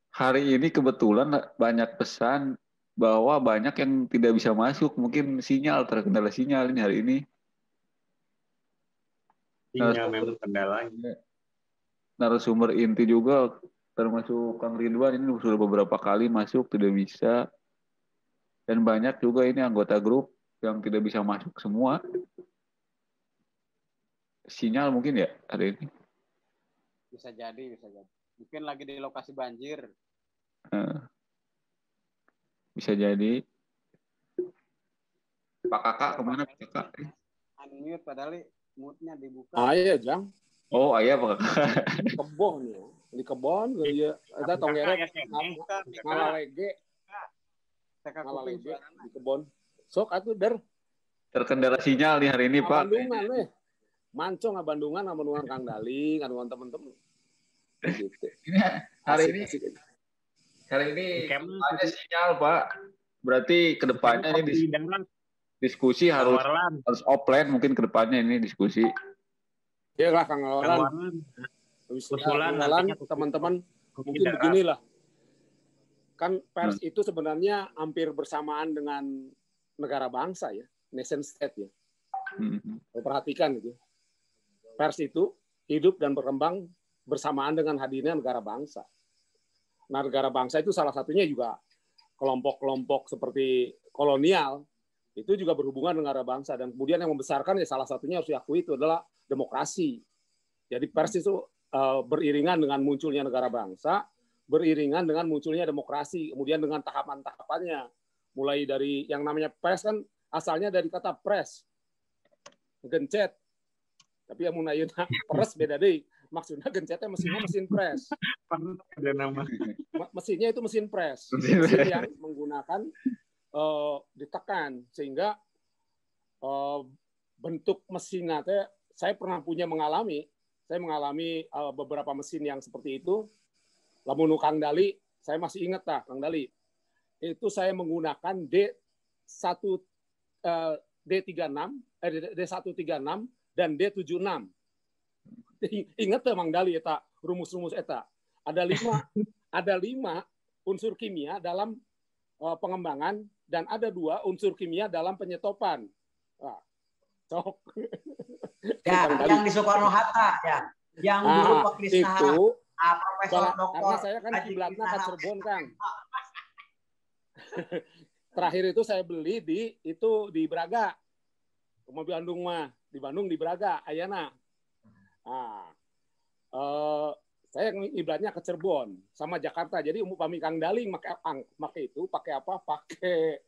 hari ini kebetulan banyak pesan bahwa banyak yang tidak bisa masuk, mungkin terkendala sinyal ini hari ini. Sinyal memang kendalanya. Narasumber inti juga termasuk Kang Ridwan ini sudah beberapa kali masuk tidak bisa, dan banyak juga ini anggota grup yang tidak bisa masuk semua. Sinyal mungkin ya hari ini. Bisa jadi. Mungkin lagi di lokasi banjir. Bisa jadi. Pak Kakak kemana Pak Kakak? Unmute padahal mute-nya dibuka. Iya, Jang. Oh, iya Pak Kakak. Kebon ya. Di kebon ya. Ada tongerek ngalalege. Ngalalege di kebon. Sok atuh der. Terkendala sinyal nih hari ini Pak. Bandungan Manco ngabandungan sama Kang Dali, nganuan teman-teman. Gitu. Hari ini ada sinyal Pak. Berarti kedepannya ini diskusi harus offline mungkin kedepannya ini diskusi. Ya lah Kang Walan. Usulan teman-teman mungkin beginilah. Kan pers itu sebenarnya hampir bersamaan dengan negara bangsa ya, nation state ya. Perhatikan gitu. Pers itu hidup dan berkembang bersamaan dengan hadirnya negara bangsa. Nah, negara bangsa itu salah satunya juga kelompok-kelompok seperti kolonial, itu juga berhubungan dengan negara bangsa. Dan kemudian yang membesarkan ya salah satunya harus diakui itu adalah demokrasi. Jadi pers itu beriringan dengan munculnya negara bangsa, beriringan dengan munculnya demokrasi, kemudian dengan tahapan-tahapannya. Mulai dari yang namanya pers kan asalnya dari kata press, gencet. Tapi yang mau nanya pers beda deh. Maksudnya gencetnya mesin press. Mesinnya itu mesin press. Mesin yang menggunakan ditekan. Sehingga bentuk mesinnya, saya pernah mengalami beberapa mesin yang seperti itu. Lamun Kang Dali, saya masih ingat Kang Dali. Itu saya menggunakan D136 dan D76. Ingat Mang Dali eta rumus-rumus eta. Ada 5 unsur kimia dalam pengembangan dan ada 2 unsur kimia dalam penyetopan. Nah, cok. Ya, yang di Soekarno Hatta ya. Yang dulu Pak Krisna itu Profesor Doktor. Karena saya kan kiblatna ke Cirebon, Kang. Terakhir itu saya beli di Braga. Rumah Bandung mah, di Bandung di Braga, ayana. Nah, saya iblatnya ke Cirebon sama Jakarta. Jadi umpami Kang Daling pakai apa? Pakai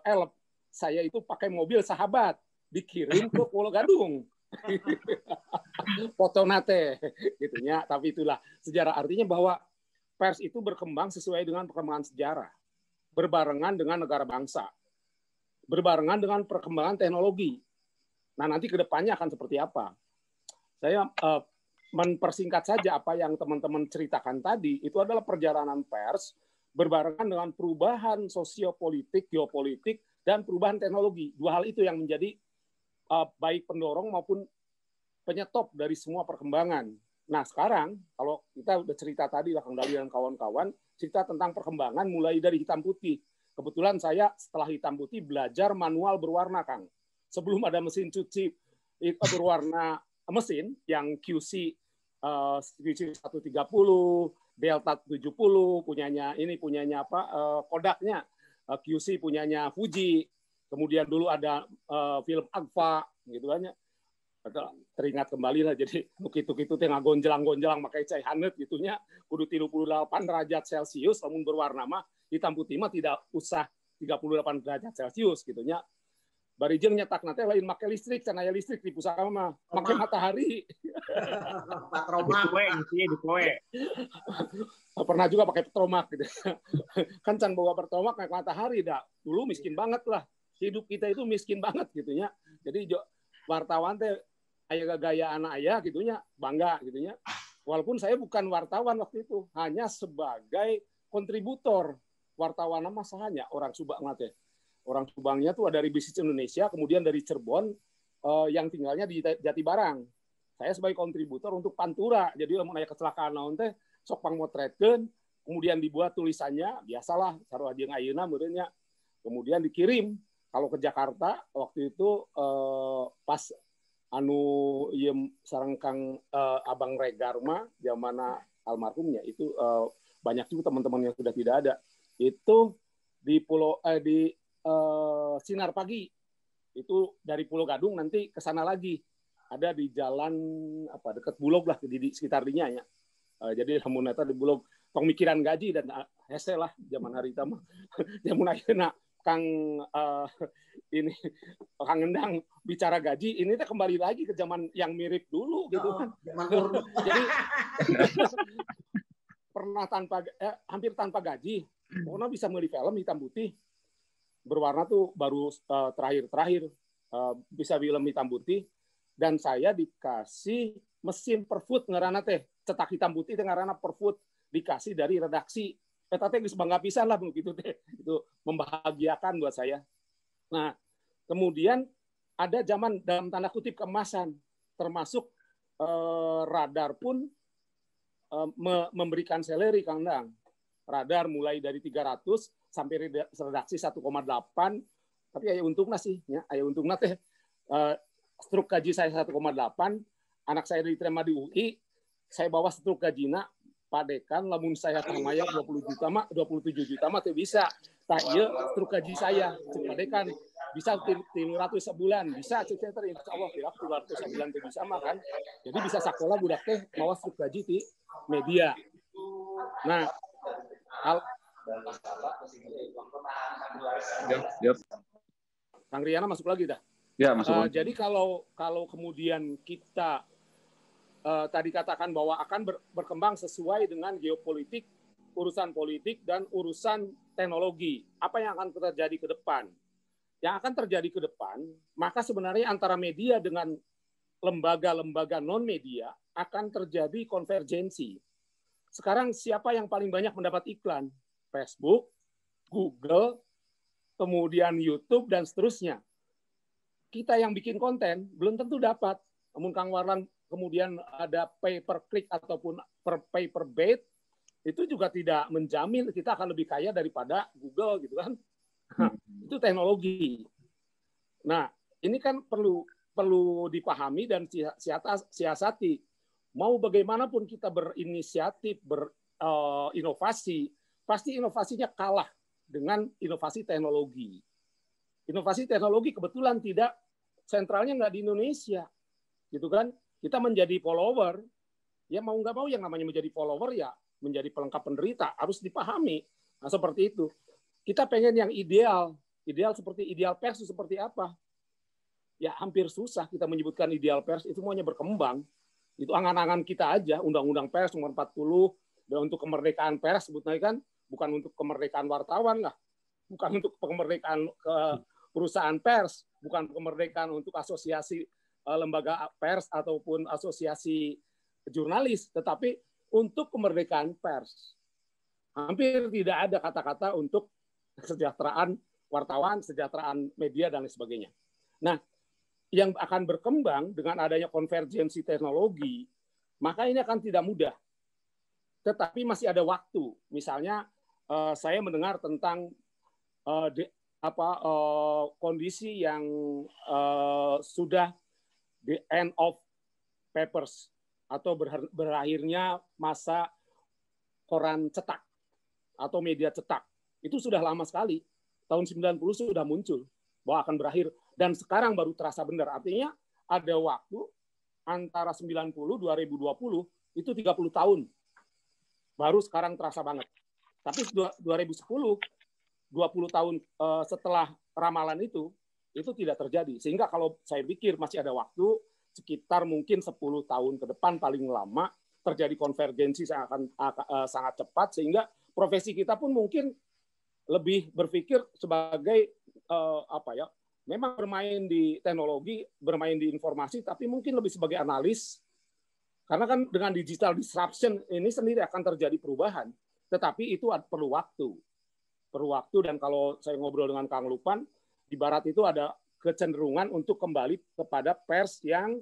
elf. Saya itu pakai mobil Sahabat dikirim ke Pulau Gadung. Foto nate gitunya. Tapi itulah sejarah, artinya bahwa pers itu berkembang sesuai dengan perkembangan sejarah, berbarengan dengan negara bangsa, berbarengan dengan perkembangan teknologi. Nah, nanti ke depannya akan seperti apa? Saya mempersingkat saja apa yang teman-teman ceritakan tadi, itu adalah perjalanan pers berbarengan dengan perubahan sosiopolitik, geopolitik, dan perubahan teknologi. 2 hal itu yang menjadi baik pendorong maupun penyetop dari semua perkembangan. Nah, sekarang kalau kita udah cerita tadi lah Kang Dali dan kawan-kawan, cerita tentang perkembangan mulai dari hitam putih. Kebetulan saya setelah hitam putih belajar manual berwarna, Kang. Sebelum ada mesin cuci berwarna mesin yang QC 130, Delta 70 punyanya Kodaknya, QC punyanya Fuji. Kemudian dulu ada film Agfa gitu kan ya. Teringat kembali lah, jadi itu tengah gonjelang pakai cai hanet gitunya kudu 38 derajat Celcius, namun berwarna mah hitam putih mah tidak usah 38 derajat Celcius gitunya. Barijeng nyetak nanti lain pakai listrik, karena ya listrik di pusaka mah pakai matahari. Patromak di kowe. Pernah juga pakai petromak gitu. Kan can bawa petromak naik matahari dah. Dulu miskin banget lah. Hidup kita itu miskin banget gitunya. Jadi wartawan teh aya gaya anak ayah gitunya, bangga gitunya. Walaupun saya bukan wartawan waktu itu, hanya sebagai kontributor. Wartawan mah sahanya orang Subang teh. Orang Subangnya tuh dari Bisnis Indonesia, kemudian dari Cirebon yang tinggalnya di Jatibarang. Saya sebagai kontributor untuk Pantura. Jadi mau nanya kecelakaan naon teh sok pangmotretkeun, kemudian dibuat tulisannya, biasalah sarua jeung ayeuna meureunnya. Kemudian dikirim kalau ke Jakarta waktu itu pas sareng Kang Abang Regar mah zamana almarhumnya itu banyak juga teman-teman yang sudah tidak ada. Itu di Sinar Pagi. Itu dari Pulau Gadung nanti ke sana lagi. Ada di jalan dekat Bulog lah di sekitar dinya ya. Jadi lamun eta di Bulog tong mikiran gaji dan hese lah zaman hari itu mah. Jamun ayeuna Kang Kang Endang bicara gaji, ini teh kembali lagi ke zaman yang mirip dulu gitu kan. Jadi pernah hampir tanpa gaji. Pokoknya bisa beli film hitam putih berwarna tuh baru terakhir bisa film hitam putih dan saya dikasih mesin perfood ngaranna teh cetak hitam putih teh ngaranna perfood dikasih dari redaksi eta teh geus bangga pisan lah begitu teh. Itu membahagiakan buat saya. Nah, kemudian ada zaman dalam tanda kutip keemasan, termasuk radar pun memberikan salary Kang Dang. Radar mulai dari 300 sampai redaksi 1,8, tapi aya untungna sih ya, aya untungna teh struk gaji saya 1,8, anak saya diterima di UI, saya bawa struk gajina Pak Dekan, lamun saya tamaya 27 juta mah teu bisa. Tah ieu struk gaji saya, Pak Dekan bisa 300 sebulan, bisa cek insyaallah 300 sebulan teh bisa mah kan. Jadi bisa sakola budak teh mawa struk gaji ti media. Nah, Kang Riana masuk lagi dah. Ya, masuk. Jadi kalau kemudian kita tadi katakan bahwa akan berkembang sesuai dengan geopolitik, urusan politik, dan urusan teknologi. Apa yang akan terjadi ke depan? Yang akan terjadi ke depan, maka sebenarnya antara media dengan lembaga-lembaga non-media akan terjadi konvergensi. Sekarang siapa yang paling banyak mendapat iklan? Facebook, Google, kemudian YouTube, dan seterusnya. Kita yang bikin konten belum tentu dapat. Namun Kang Warlan kemudian ada pay per click ataupun pay per bait, itu juga tidak menjamin kita akan lebih kaya daripada Google gitu kan. Itu teknologi. Nah, ini kan perlu dipahami dan siasati. Mau bagaimanapun kita berinisiatif, berinovasi, pasti inovasinya kalah dengan inovasi teknologi. Inovasi teknologi kebetulan tidak sentralnya nggak di Indonesia, gitu kan? Kita menjadi follower, ya mau nggak mau yang namanya menjadi follower ya menjadi pelengkap penderita, harus dipahami. Nah, seperti itu. Kita pengen yang ideal seperti ideal pers itu seperti apa? Ya hampir susah kita menyebutkan ideal pers, itu semuanya berkembang. Itu angan-angan kita aja, Undang-Undang Pers nomor 40, dan untuk kemerdekaan pers sebutnya kan, bukan untuk kemerdekaan wartawan lah, bukan untuk kemerdekaan perusahaan pers, bukan kemerdekaan untuk asosiasi lembaga pers ataupun asosiasi jurnalis, tetapi untuk kemerdekaan pers. Hampir tidak ada kata-kata untuk kesejahteraan wartawan, kesejahteraan media, dan lain sebagainya. Nah, yang akan berkembang dengan adanya konvergensi teknologi, maka ini akan tidak mudah. Tetapi masih ada waktu. Misalnya, saya mendengar tentang kondisi yang sudah the end of papers atau berakhirnya masa koran cetak atau media cetak. Itu sudah lama sekali. Tahun 90 sudah muncul bahwa akan berakhir, dan sekarang baru terasa benar. Artinya ada waktu antara 90 2020 itu 30 tahun. Baru sekarang terasa banget. Tapi 2010 20 tahun setelah ramalan itu tidak terjadi. Sehingga kalau saya pikir masih ada waktu, sekitar mungkin 10 tahun ke depan paling lama, terjadi konvergensi sangat cepat, sehingga profesi kita pun mungkin lebih berpikir sebagai memang bermain di teknologi, bermain di informasi, tapi mungkin lebih sebagai analis. Karena kan dengan digital disruption ini sendiri akan terjadi perubahan. Tetapi itu perlu waktu. Dan kalau saya ngobrol dengan Kang Lupan, di Barat itu ada kecenderungan untuk kembali kepada pers yang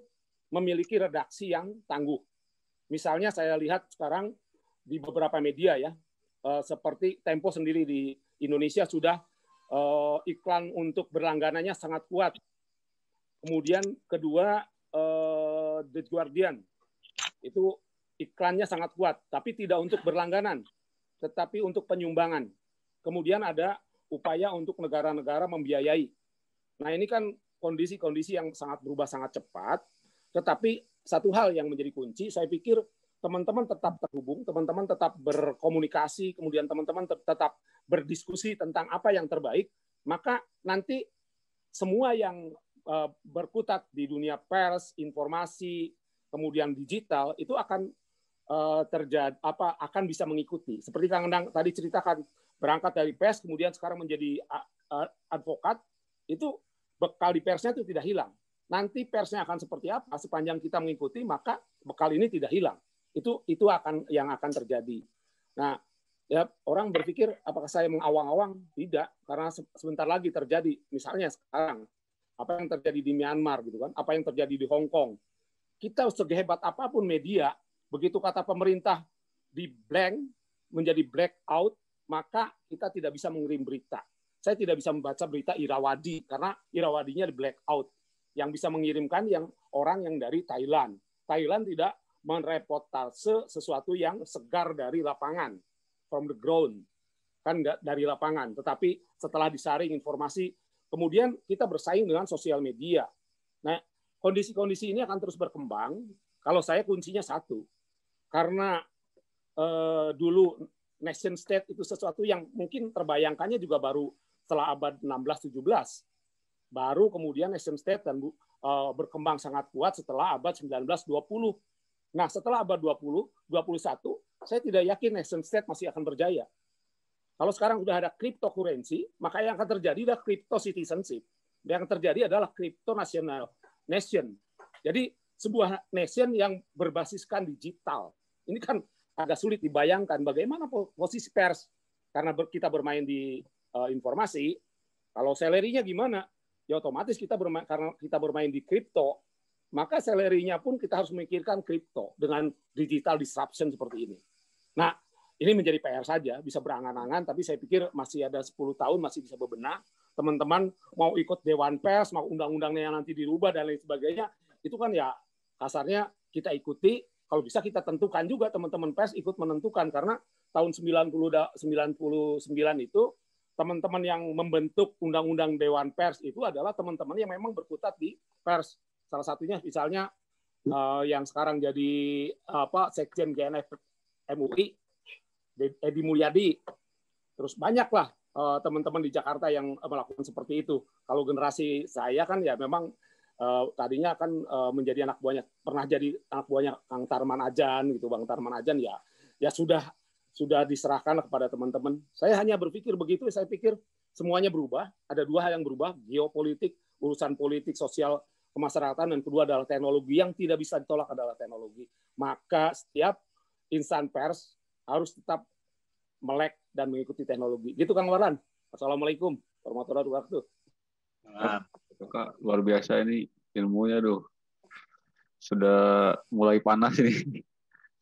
memiliki redaksi yang tangguh. Misalnya saya lihat sekarang di beberapa media ya, seperti Tempo sendiri di Indonesia sudah iklan untuk berlangganannya sangat kuat. Kemudian kedua The Guardian itu iklannya sangat kuat, tapi tidak untuk berlangganan, tetapi untuk penyumbangan. Kemudian ada upaya untuk negara-negara membiayai. Nah ini kan kondisi-kondisi yang sangat berubah sangat cepat, tetapi satu hal yang menjadi kunci, saya pikir teman-teman tetap terhubung, teman-teman tetap berkomunikasi, kemudian teman-teman tetap berdiskusi tentang apa yang terbaik, maka nanti semua yang berkutat di dunia pers, informasi, kemudian digital itu akan akan bisa mengikuti. Seperti Kang Endang tadi ceritakan, berangkat dari pers, kemudian sekarang menjadi advokat, itu bekal di persnya itu tidak hilang. nanti persnya akan seperti apa, sepanjang kita mengikuti, maka bekal ini tidak hilang. Itu akan yang akan terjadi. Nah, ya orang berpikir apakah saya mengawang-awang? Tidak, karena sebentar lagi terjadi. Misalnya sekarang apa yang terjadi di Myanmar gitu kan, apa yang terjadi di Hong Kong. Kita sehebat apapun media, begitu kata pemerintah di blank menjadi blackout, maka kita tidak bisa mengirim berita. Saya tidak bisa membaca berita Irrawaddy karena Irrawadinya di blackout. Yang bisa mengirimkan yang orang yang dari Thailand. Thailand tidak mereportase sesuatu yang segar dari lapangan, from the ground, kan nggak dari lapangan. Tetapi setelah disaring informasi, kemudian kita bersaing dengan sosial media. Nah, kondisi-kondisi ini akan terus berkembang. Kalau saya kuncinya satu, karena dulu nation state itu sesuatu yang mungkin terbayangkannya juga baru setelah abad 16-17. Baru kemudian nation state dan berkembang sangat kuat setelah abad 19-20. Nah, setelah abad 20, 21, saya tidak yakin nation state masih akan berjaya. Kalau sekarang sudah ada cryptocurrency, maka yang akan terjadi adalah crypto citizenship. Yang akan terjadi adalah crypto national nation. Jadi sebuah nation yang berbasiskan digital. Ini kan agak sulit dibayangkan bagaimana posisi pers. Karena kita bermain di informasi, kalau salary-nya gimana? Ya otomatis karena kita bermain di kripto, maka salary-nya pun kita harus memikirkan kripto dengan digital disruption seperti ini. Nah, ini menjadi PR saja, bisa berangan-angan, tapi saya pikir masih ada 10 tahun, masih bisa bebenah. Teman-teman mau ikut Dewan Pers, mau undang-undangnya yang nanti dirubah, dan lain sebagainya, itu kan ya kasarnya kita ikuti, kalau bisa kita tentukan juga, teman-teman pers ikut menentukan, karena tahun 99 itu, teman-teman yang membentuk undang-undang Dewan Pers itu adalah teman-teman yang memang berkutat di pers. Salah satunya misalnya yang sekarang jadi Sekjen GNF MUI, Edi Mulyadi. Terus banyaklah teman-teman di Jakarta yang melakukan seperti itu. Kalau generasi saya kan ya memang tadinya kan menjadi anak buahnya, pernah jadi anak buahnya Kang Tarman Ajan gitu, Bang Tarman Ajan ya sudah diserahkan kepada teman-teman. Saya hanya berpikir begitu, saya pikir semuanya berubah. Ada dua hal yang berubah, geopolitik, urusan politik, sosial, kemasyarakatan, dan kedua adalah teknologi. Yang tidak bisa ditolak adalah teknologi. Maka setiap insan pers harus tetap melek dan mengikuti teknologi. Gitu Kang Warlan. Assalamualaikum warahmatullahi wabarakatuh. Kak, luar biasa ini ilmunya, sudah mulai panas ini.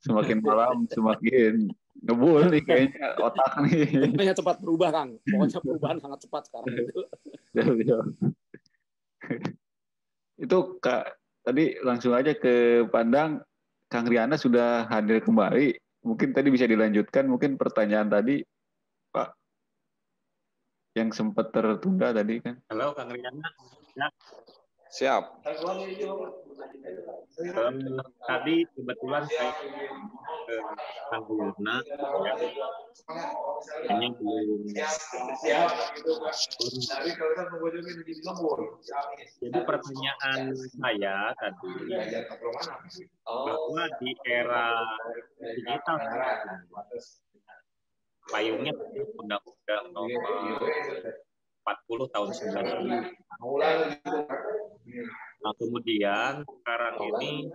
Semakin malam semakin ngebul nih kayaknya otak nih. Pokoknya cepat berubah, Kang. Pokoknya perubahan sangat cepat sekarang. Itu Kak, tadi langsung aja ke Pandang, Kang Riana sudah hadir kembali. Mungkin tadi bisa dilanjutkan, mungkin pertanyaan tadi, Pak, yang sempat tertunda tadi kan. Halo, Kang Riana. Ya. Siap. Tadi kebetulan saya ke Kang Riana, hanya belum. Jadi pertanyaan saya tadi, bahwa di era digital payungnya Undang-Undang Nomor 40 tahun 1990. Nah, kemudian sekarang ini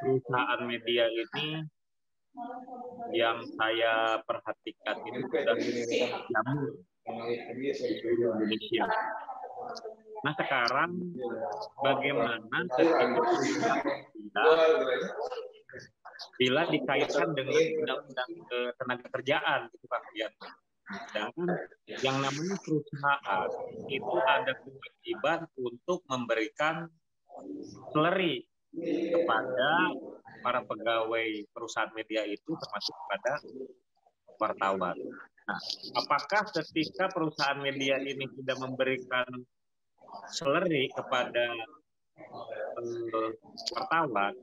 perusahaan media ini yang saya perhatikan ini sudah jamur di seluruh Indonesia. Nah, sekarang bagaimana bila dikaitkan dengan undang-undang ketenaga kerjaan gitu Pak Rian. Dan yang namanya perusahaan itu ada kewajiban untuk memberikan salary kepada para pegawai perusahaan media itu, termasuk kepada wartawan. Nah, apakah ketika perusahaan media ini tidak memberikan salary kepada wartawan,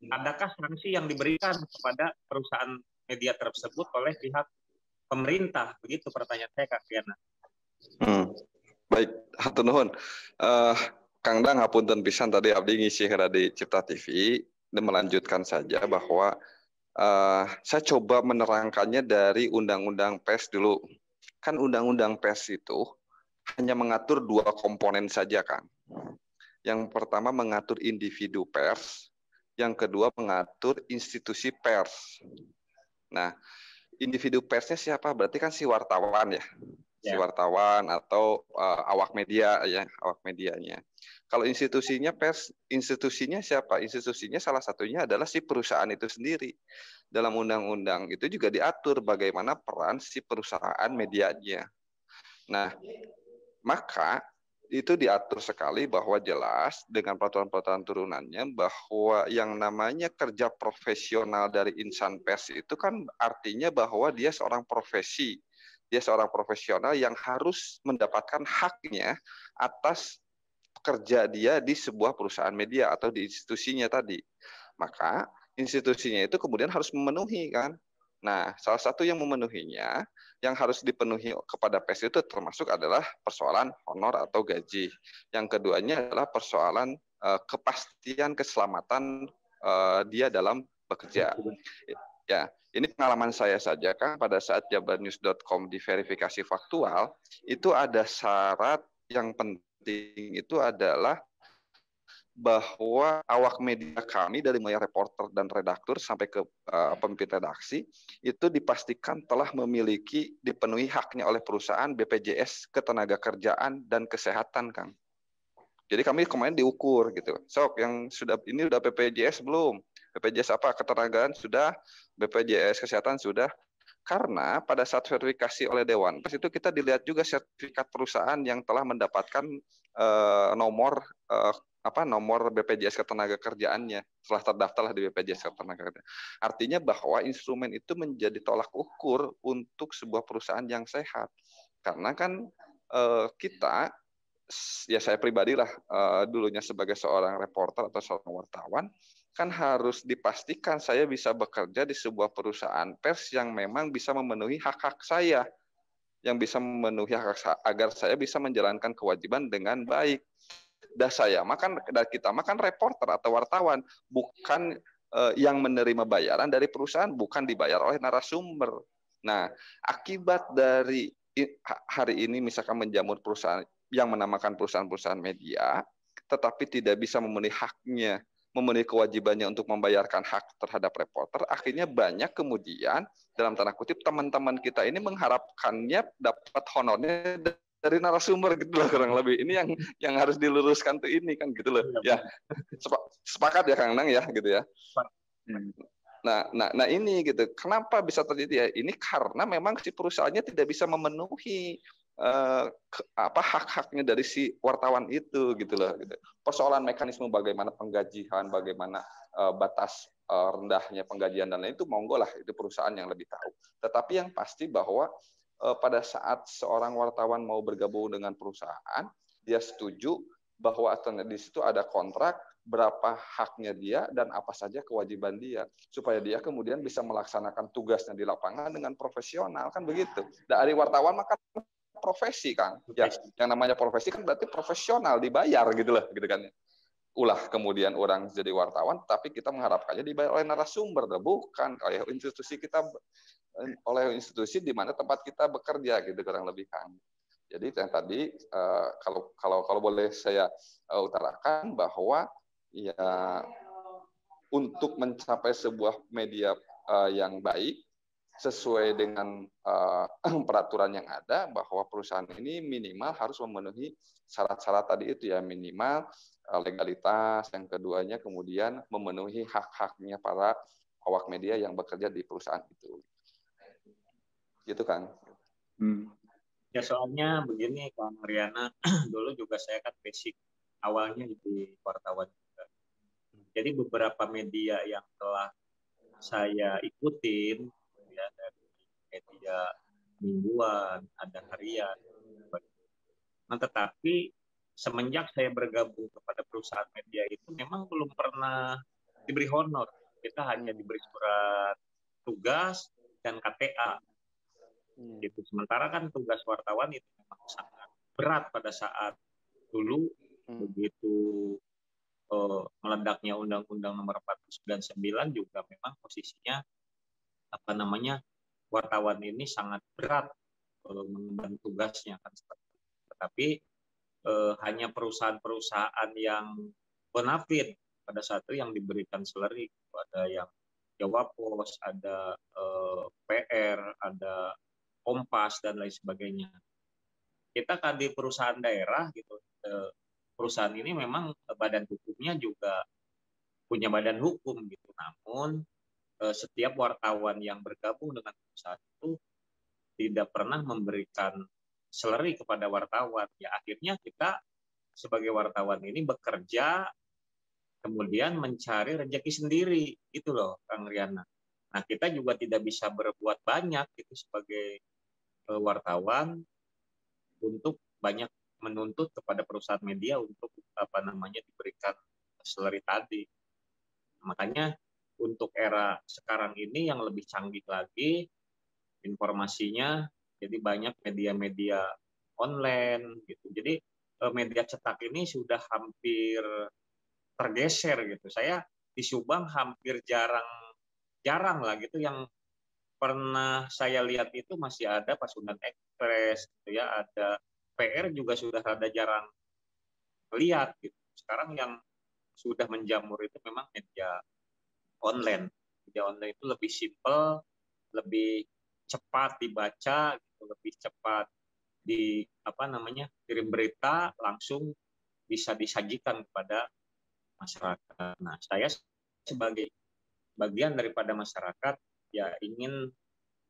adakah sanksi yang diberikan kepada perusahaan media tersebut oleh pihak pemerintah? Begitu pertanyaan saya, Kak Riana. Baik, hatur nuhun. Kang Dang hapunten pisan tadi abdi ngisi di Cipta TV, dan melanjutkan saja bahwa saya coba menerangkannya dari Undang-Undang Pers dulu. Kan Undang-Undang Pers itu hanya mengatur 2 komponen saja, Kang. Yang pertama mengatur individu pers, yang kedua mengatur institusi pers. Nah, individu persnya siapa? Berarti kan si wartawan ya. Si wartawan atau awak media ya, awak medianya. Kalau institusinya pers, institusinya siapa? Institusinya salah satunya adalah si perusahaan itu sendiri. Dalam undang-undang itu juga diatur bagaimana peran si perusahaan medianya. Nah, maka itu diatur sekali bahwa jelas dengan peraturan-peraturan turunannya bahwa yang namanya kerja profesional dari insan pers itu kan artinya bahwa dia seorang profesi. Dia seorang profesional yang harus mendapatkan haknya atas kerja dia di sebuah perusahaan media atau di institusinya tadi. Maka institusinya itu kemudian harus memenuhi kan. Nah, salah satu yang memenuhinya, yang harus dipenuhi kepada pers itu termasuk adalah persoalan honor atau gaji. Yang keduanya adalah persoalan kepastian keselamatan dia dalam bekerja. Ya, ini pengalaman saya saja kan pada saat jabarnews.com diverifikasi faktual, itu ada syarat yang penting itu adalah bahwa awak media kami dari mulai reporter dan redaktur sampai ke pemimpin redaksi itu dipastikan telah memiliki dipenuhi haknya oleh perusahaan BPJS Ketenagakerjaan dan Kesehatan, Kang. Jadi kami kemarin diukur gitu. Sok yang sudah ini udah BPJS belum? BPJS apa? Ketenagaan sudah, BPJS Kesehatan sudah. Karena pada saat verifikasi oleh Dewan Pers itu kita dilihat juga sertifikat perusahaan yang telah mendapatkan nomor nomor BPJS Ketenagakerjaannya setelah terdaftarlah di BPJS Ketenagakerjaan. Artinya bahwa instrumen itu menjadi tolak ukur untuk sebuah perusahaan yang sehat. Karena kan kita, ya saya pribadilah dulunya sebagai seorang reporter atau seorang wartawan, kan harus dipastikan saya bisa bekerja di sebuah perusahaan pers yang memang bisa memenuhi hak-hak saya, yang bisa memenuhi hak agar saya bisa menjalankan kewajiban dengan baik. Dan kita makan reporter atau wartawan, bukan yang menerima bayaran dari perusahaan, bukan dibayar oleh narasumber. Nah, akibat dari hari ini misalkan menjamur perusahaan yang menamakan perusahaan-perusahaan media, tetapi tidak bisa memenuhi haknya, memenuhi kewajibannya untuk membayarkan hak terhadap reporter, akhirnya banyak kemudian dalam tanda kutip teman-teman kita ini mengharapkannya dapat honornya dari narasumber gitu loh, kurang lebih. Ini yang harus diluruskan tuh ini kan gitu loh. Ya, sepakat ya Kang Nang ya gitu ya. Nah ini gitu. Kenapa bisa terjadi ya? Ini karena memang si perusahaannya tidak bisa memenuhi hak-haknya dari si wartawan itu gitu loh. Gitu. Persoalan mekanisme bagaimana penggajian, bagaimana batas rendahnya penggajian dan lain itu monggo lah, itu perusahaan yang lebih tahu. Tetapi yang pasti bahwa pada saat seorang wartawan mau bergabung dengan perusahaan, dia setuju bahwa di situ ada kontrak, berapa haknya dia dan apa saja kewajiban dia, supaya dia kemudian bisa melaksanakan tugasnya di lapangan dengan profesional, kan begitu. Dari wartawan maka profesi, Kang. Ya, yang namanya profesi kan berarti profesional, dibayar gitu loh, gitu kan. Ulah kemudian orang jadi wartawan, tapi kita mengharapkannya dibayar oleh narasumber, bukan oleh institusi kita, oleh institusi di mana tempat kita bekerja gitu kurang lebih, Kang. Jadi yang tadi kalau boleh saya utarakan bahwa ya untuk mencapai sebuah media yang baik sesuai dengan peraturan yang ada, bahwa perusahaan ini minimal harus memenuhi syarat-syarat tadi itu ya, minimal legalitas, yang keduanya kemudian memenuhi hak-haknya para awak media yang bekerja di perusahaan itu. Gitu kan. Ya soalnya begini Kang Mariana, dulu juga saya kan basic awalnya di wartawan juga. Jadi beberapa media yang telah saya ikutin ya, dari media mingguan, ada harian. Nah, tetapi semenjak saya bergabung kepada perusahaan media itu memang belum pernah diberi honor. Kita hanya diberi surat tugas dan KTA. Gitu. Sementara kan tugas wartawan itu memang sangat berat pada saat dulu begitu meledaknya Undang-Undang Nomor 499 juga memang posisinya wartawan ini sangat berat mengemban tugasnya kan. Tetapi hanya perusahaan-perusahaan yang bonafit pada saat itu yang diberikan salary. Ada yang Jawa Pos, ada PR, ada Kompas dan lain sebagainya. Kita kan di perusahaan daerah gitu, perusahaan ini memang badan hukumnya juga punya badan hukum gitu. Namun setiap wartawan yang bergabung dengan perusahaan itu tidak pernah memberikan salary kepada wartawan. Ya akhirnya kita sebagai wartawan ini bekerja kemudian mencari rezeki sendiri gitu loh Kang Riana. Nah kita juga tidak bisa berbuat banyak gitu sebagai wartawan untuk banyak menuntut kepada perusahaan media untuk diberikan salary tadi. Makanya untuk era sekarang ini yang lebih canggih lagi informasinya, jadi banyak media-media online gitu. Jadi media cetak ini sudah hampir tergeser gitu. Saya di Subang hampir jarang lah gitu yang pernah saya lihat itu masih ada Pasundan Express gitu ya, ada PR juga sudah rada jarang lihat gitu. Sekarang yang sudah menjamur itu memang media online. Media online itu lebih simpel, lebih cepat dibaca gitu, lebih cepat kirim berita langsung bisa disajikan kepada masyarakat. Nah, saya sebagai bagian daripada masyarakat ya ingin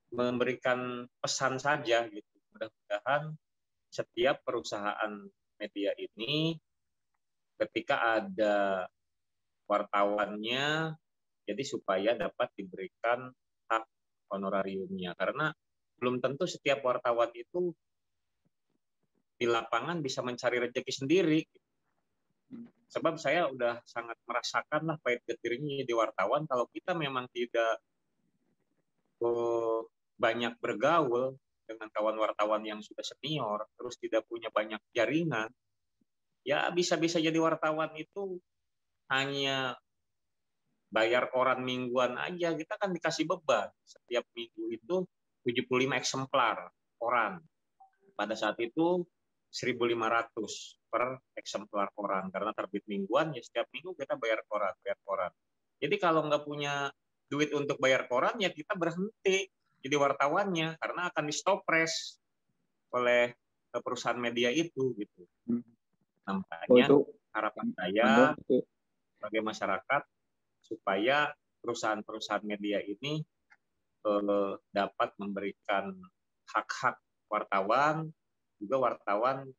memberikan pesan saja gitu. Mudah-mudahan setiap perusahaan media ini ketika ada wartawannya jadi supaya dapat diberikan hak honorariumnya, karena belum tentu setiap wartawan itu di lapangan bisa mencari rezeki sendiri. Sebab saya udah sangat merasakan lah pahit getirnya di wartawan kalau kita memang tidak banyak bergaul dengan kawan wartawan yang sudah senior, terus tidak punya banyak jaringan, ya bisa-bisa jadi wartawan itu hanya bayar koran mingguan aja. Kita kan dikasih beban setiap minggu itu 75 eksemplar koran. Pada saat itu 1.500 per eksemplar koran karena terbit mingguan, ya setiap minggu kita bayar koran. Jadi kalau nggak punya duit untuk bayar koran ya kita berhenti jadi wartawannya karena akan di stop press oleh perusahaan media itu gitu. Nah, makanya harapan saya sebagai masyarakat supaya perusahaan-perusahaan media ini dapat memberikan hak-hak wartawan, juga wartawan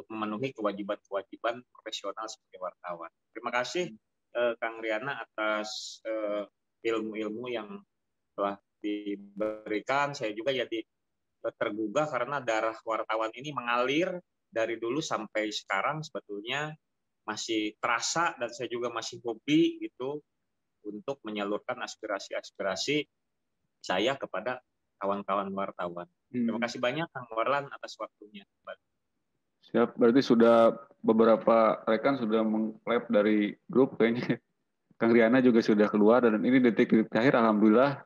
memenuhi kewajiban-kewajiban profesional sebagai wartawan. Terima kasih Kang Riana atas ilmu-ilmu yang telah diberikan. Saya juga jadi tergugah karena darah wartawan ini mengalir dari dulu sampai sekarang sebetulnya masih terasa dan saya juga masih hobi gitu untuk menyalurkan aspirasi-aspirasi saya kepada kawan-kawan wartawan. Terima kasih banyak Kang Warlan atas waktunya. Siap, berarti sudah beberapa rekan sudah meng-clap dari grup kayaknya. Kang Riana juga sudah keluar dan ini detik-detik terakhir alhamdulillah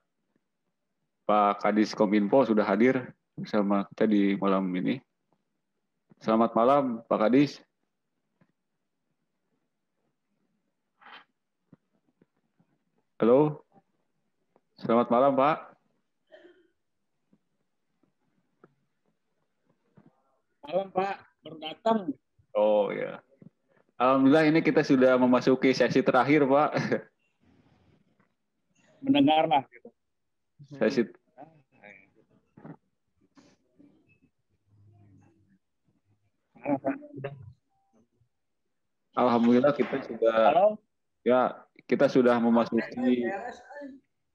Pak Kadis Kominfo sudah hadir bersama kita di malam ini. Selamat malam Pak Kadis. Halo. Selamat malam Pak. Malam Pak, baru datang. Oh ya. Alhamdulillah ini kita sudah memasuki sesi terakhir Pak. Mendengarlah gitu. Sesi Alhamdulillah kita sudah memasuki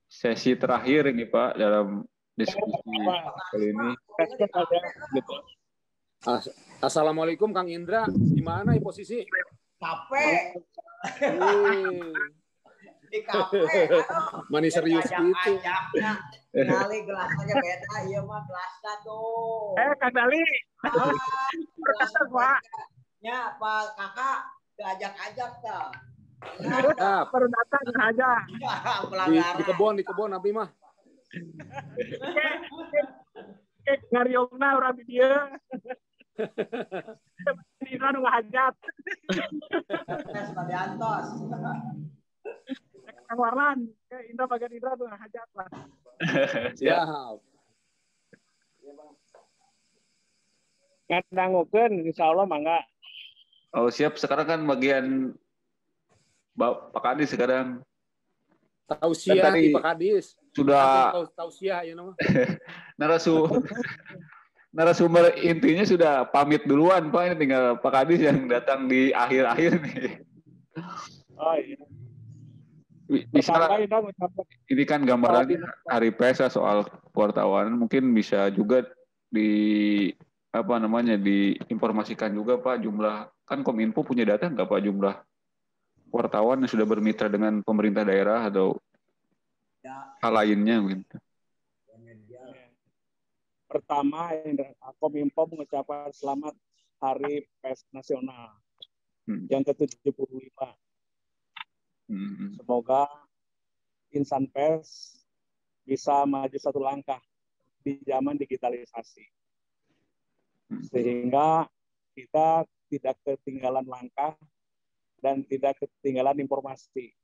sesi terakhir ini Pak dalam diskusi kali ini. Assalamualaikum Kang Indra, gimana ya posisi? Capek. Di kafe. Mani serius gitu. Kali gelasnya beda, iya mah gelasnya tuh. Kang Dali. Gelasnya Pak. Ya Pak Kakak diajak-ajak dah. Nah, baru datang aja. Di kebon Nabi mah. Ngariongna orang dia. nu ngahajat. Pak Diantos. Kang Warlan, Indra bagian Indra nu ngahajat lah. Siap. Ngadangukeun insyaallah mangga. Oh siap, sekarang kan bagian Pak Kadis sekarang. Tausiah di Pak Kadis. Sudah tausiah ya nama. narasumber intinya sudah pamit duluan Pak, ini tinggal Pak Kadis yang datang di akhir-akhir nih. Oh iya. Bisa ini kan gambarannya hari pers soal wartawan, mungkin bisa juga diinformasikan juga Pak, jumlah kan Kominfo punya data nggak Pak, jumlah wartawan yang sudah bermitra dengan pemerintah daerah atau hal lainnya gitu. Pertama, Kominfo mengucapkan selamat Hari Pers Nasional yang ke-75. Semoga insan pers bisa maju satu langkah di zaman digitalisasi. Sehingga kita tidak ketinggalan langkah dan tidak ketinggalan informasi.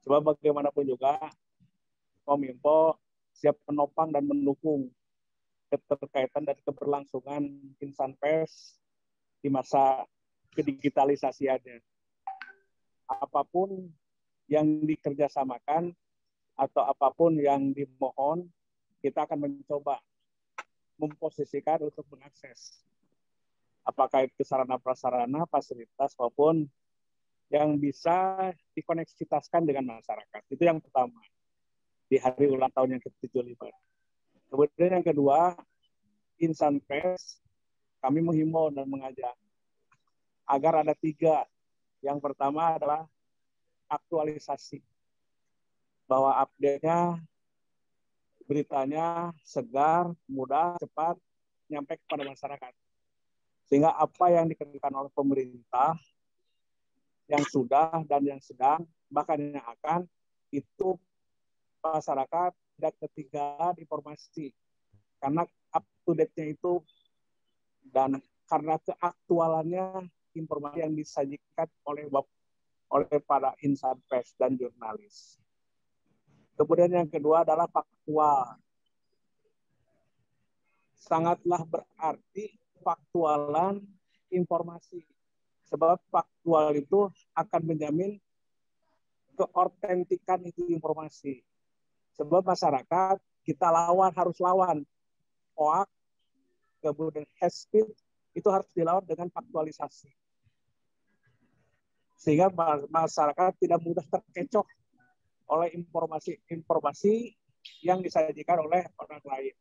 Sebab bagaimanapun juga, Kominfo siap menopang dan mendukung keterkaitan dan keberlangsungan insan pers di masa kedigitalisasiannya. Apapun yang dikerjasamakan atau apapun yang dimohon, kita akan mencoba memposisikan untuk mengakses. Apakah itu sarana prasarana, fasilitas, maupun yang bisa dikoneksitaskan dengan masyarakat. Itu yang pertama, di hari ulang tahun yang ke-75. Kemudian yang kedua, insan pers, kami menghimbau dan mengajak agar ada 3. Yang pertama adalah aktualisasi, bahwa update-nya, beritanya segar, mudah, cepat, nyampe kepada masyarakat. Sehingga apa yang dikerjakan oleh pemerintah, yang sudah dan yang sedang, bahkan yang akan, itu masyarakat tidak ketinggalan informasi. Karena up-to-date-nya itu, dan karena keaktualannya, informasi yang disajikan oleh para insan pers dan jurnalis. Kemudian yang kedua adalah faktual. Sangatlah berarti faktualan informasi. Sebab faktual itu akan menjamin keautentikan itu informasi. Sebab masyarakat kita harus lawan hoax, kemudian hate speech, itu harus dilawan dengan faktualisasi. Sehingga masyarakat tidak mudah terkecoh oleh informasi yang disajikan oleh orang lain.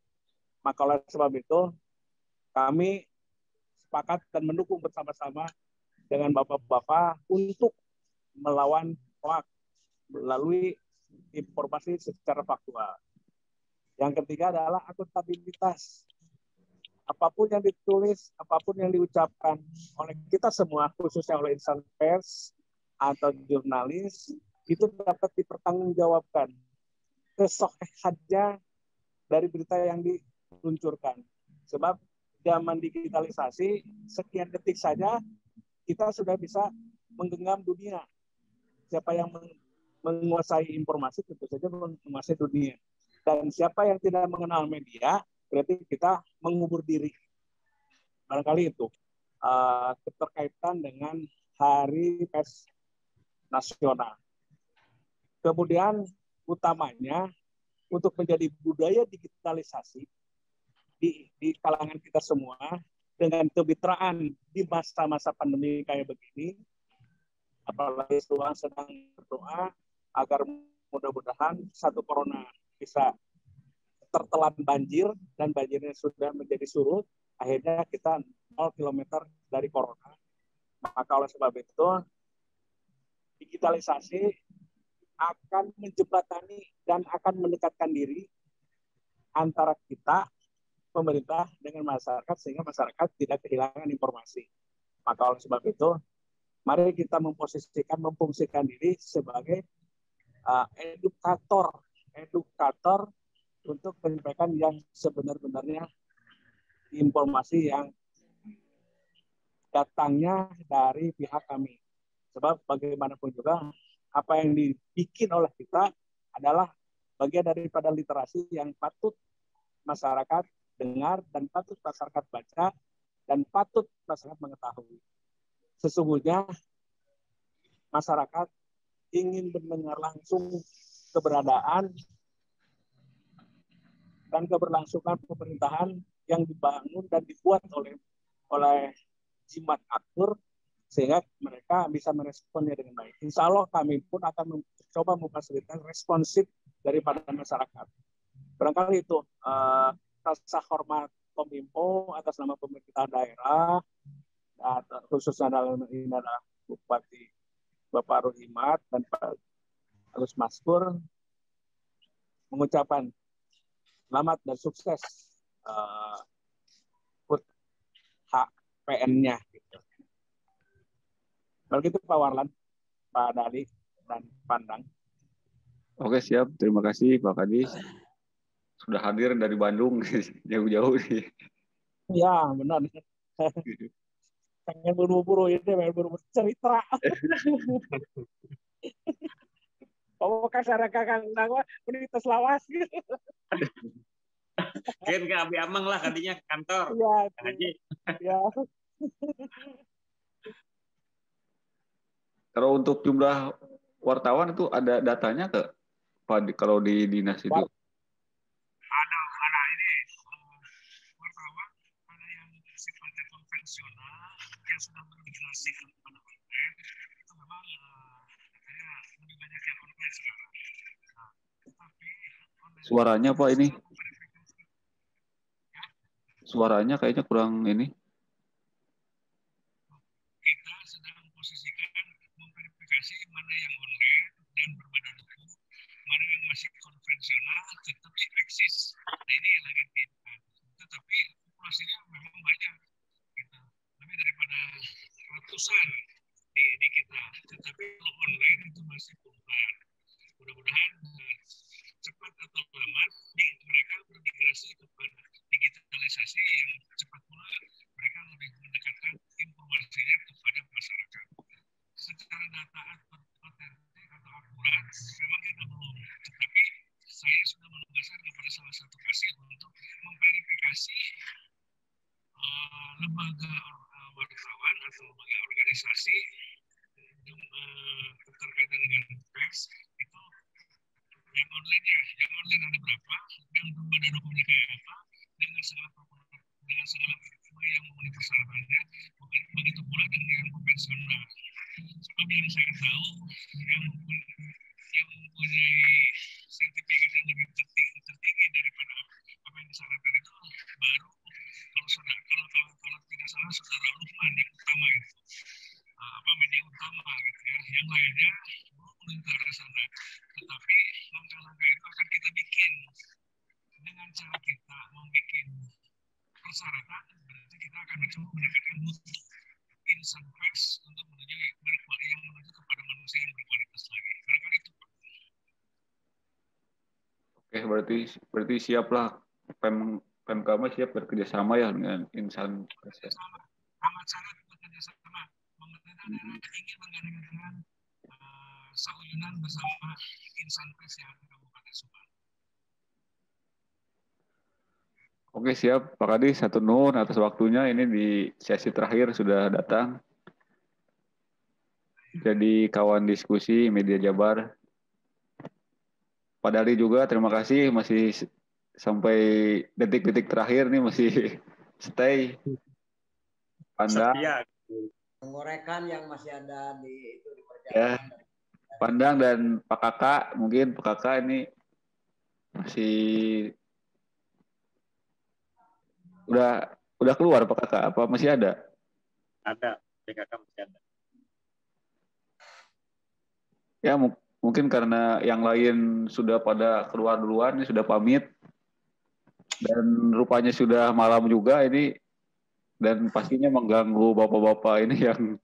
Maka oleh sebab itu, kami sepakat dan mendukung bersama-sama dengan bapak-bapak untuk melawan hoax melalui informasi secara faktual. Yang ketiga adalah akuntabilitas. Apapun yang ditulis, apapun yang diucapkan oleh kita semua, khususnya oleh insan pers atau jurnalis, itu dapat dipertanggungjawabkan kesohihannya dari berita yang diluncurkan. Sebab zaman digitalisasi, sekian detik saja kita sudah bisa menggenggam dunia. Siapa yang menguasai informasi tentu saja menguasai dunia. Dan siapa yang tidak mengenal media, berarti kita mengubur diri. Barangkali itu keterkaitan dengan Hari Pers Nasional. Kemudian utamanya untuk menjadi budaya digitalisasi di kalangan kita semua dengan kemitraan di masa-masa pandemi kayak begini, apalagi Tuhan sedang berdoa agar mudah-mudahan satu corona bisa tertelan banjir dan banjirnya sudah menjadi surut, akhirnya kita 0 km dari corona. Maka oleh sebab itu digitalisasi akan menjembatani dan akan mendekatkan diri antara kita, pemerintah, dengan masyarakat, sehingga masyarakat tidak kehilangan informasi. Maka oleh sebab itu, mari kita memfungsikan diri sebagai edukator untuk menyampaikan yang sebenar-benarnya informasi yang datangnya dari pihak kami. Sebab bagaimanapun juga apa yang dibikin oleh kita adalah bagian daripada literasi yang patut masyarakat dengar dan patut masyarakat baca dan patut masyarakat mengetahui. Sesungguhnya masyarakat ingin mendengar langsung keberadaan dan keberlangsungan pemerintahan yang dibangun dan dibuat oleh Jimat Akur, sehingga mereka bisa meresponnya dengan baik. Insya Allah kami pun akan mencoba memfasilitasi responsif daripada masyarakat. Barangkali itu rasa hormat Kominfo atas nama pemerintah daerah, khususnya dalam ini adalah Bupati Bapak Ruhimat dan Pak Agus Maskur, mengucapkan selamat dan sukses HPN-nya. Gitu. Begitu Pak Warlan, Pak Dali, dan Pandang. Oke, siap. Terima kasih Pak Kadis. Sudah hadir dari Bandung, jauh-jauh nih. Ya, benar. Pengen buru-buru ini, pengen buru-buru cerita. Oh, kasar kakak nangwa, universitas lawas gitu. Kan ke Abi Amang lah tadinya ke kantor. Iya. Ya. Kalau untuk jumlah wartawan itu ada datanya ke Pak kalau di dinas itu? Ada ini wartawan ada yang sifatnya konvensional yang sudah bermigrasi ke online itu memang lebih banyak yang online sekarang. Nah, tapi suaranya Pak ini? Suaranya kayaknya kurang ini. Kita sedang memposisikan memverifikasi mana yang online dan berbadan hukum, mana yang masih konvensional tetapi eksis. Nah ini lagi kita. Tetapi populasinya memang banyak, gitu. Lebih daripada ratusan di kita. Tetapi kalau online itu masih puluhan. Mudah-mudahan cepat atau lambat mereka bermigrasi kepada digitalisasi yang cepat pula mereka lebih mendekatkan informasinya kepada masyarakat. Secara data otentik atau akurat memang kita belum, tetapi saya sudah menugaskan kepada salah satu kasih untuk memverifikasi lembaga wartawan atau lembaga organisasi terkait dengan pers itu yang online ada berapa, yang berbadan hukumnya kayak apa, dengan segala yang memenuhi persyaratannya, begitu pula dengan yang konvensional. Sebab yang saya tahu yang mempunyai sertifikat yang lebih tertinggi daripada apa yang disyaratkan itu baru kalau tidak salah saudara Lukman yang utama itu media utama gitu ya. Yang lainnya belum menuju ke arah sana. Tetapi langkah-langkah itu akan kita bikin dengan cara kita membuat persyaratan. Berarti kita akan mencoba mendekatkan mutu insan pers untuk menuju kepada manusia yang berkualitas lagi. Barangkali itu. Oke, berarti siaplah Pemkama siap bekerja sama ya dengan insan pers. Amat sangat bekerja sama. Pemerintah daerah ingin menggandeng sauyunan bersama insan pers yang ada di Kabupaten Subang. Oke, siap Pak Kadis, satu nuhun atas waktunya. Ini di sesi terakhir sudah datang. Jadi kawan diskusi Media Jabar. Pak Dali juga terima kasih masih sampai detik-detik terakhir nih masih stay. Pandang. Pengorekan yang masih ada di perjalanan. Ya. Pandang dan Pak Kakak, mungkin Pak Kakak ini masih udah keluar Pak Kakak apa masih ada? Ada, Pak Kakak masih ada. Ya mungkin karena yang lain sudah pada keluar duluan, ini sudah pamit dan rupanya sudah malam juga ini dan pastinya mengganggu bapak-bapak ini yang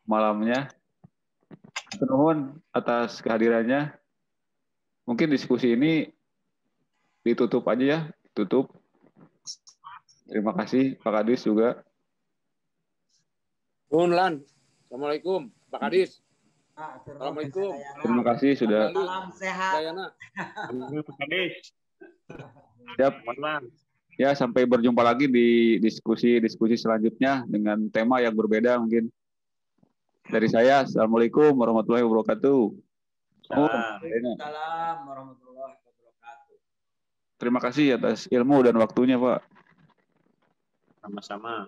malamnya. Nuhun atas kehadirannya. Mungkin diskusi ini ditutup aja ya, tutup. Terima kasih Pak Kadis juga. Nuhun Lan. Assalamualaikum, Pak Kadis. Assalamualaikum. Terima kasih sudah. Salam sehat. Dayana. Pak Kadis. Siap. Ya, sampai berjumpa lagi di diskusi selanjutnya dengan tema yang berbeda mungkin. Dari saya, Assalamualaikum warahmatullahi wabarakatuh. Waalaikumsalam warahmatullahi wabarakatuh. Terima kasih atas ilmu dan waktunya, Pak. Sama-sama.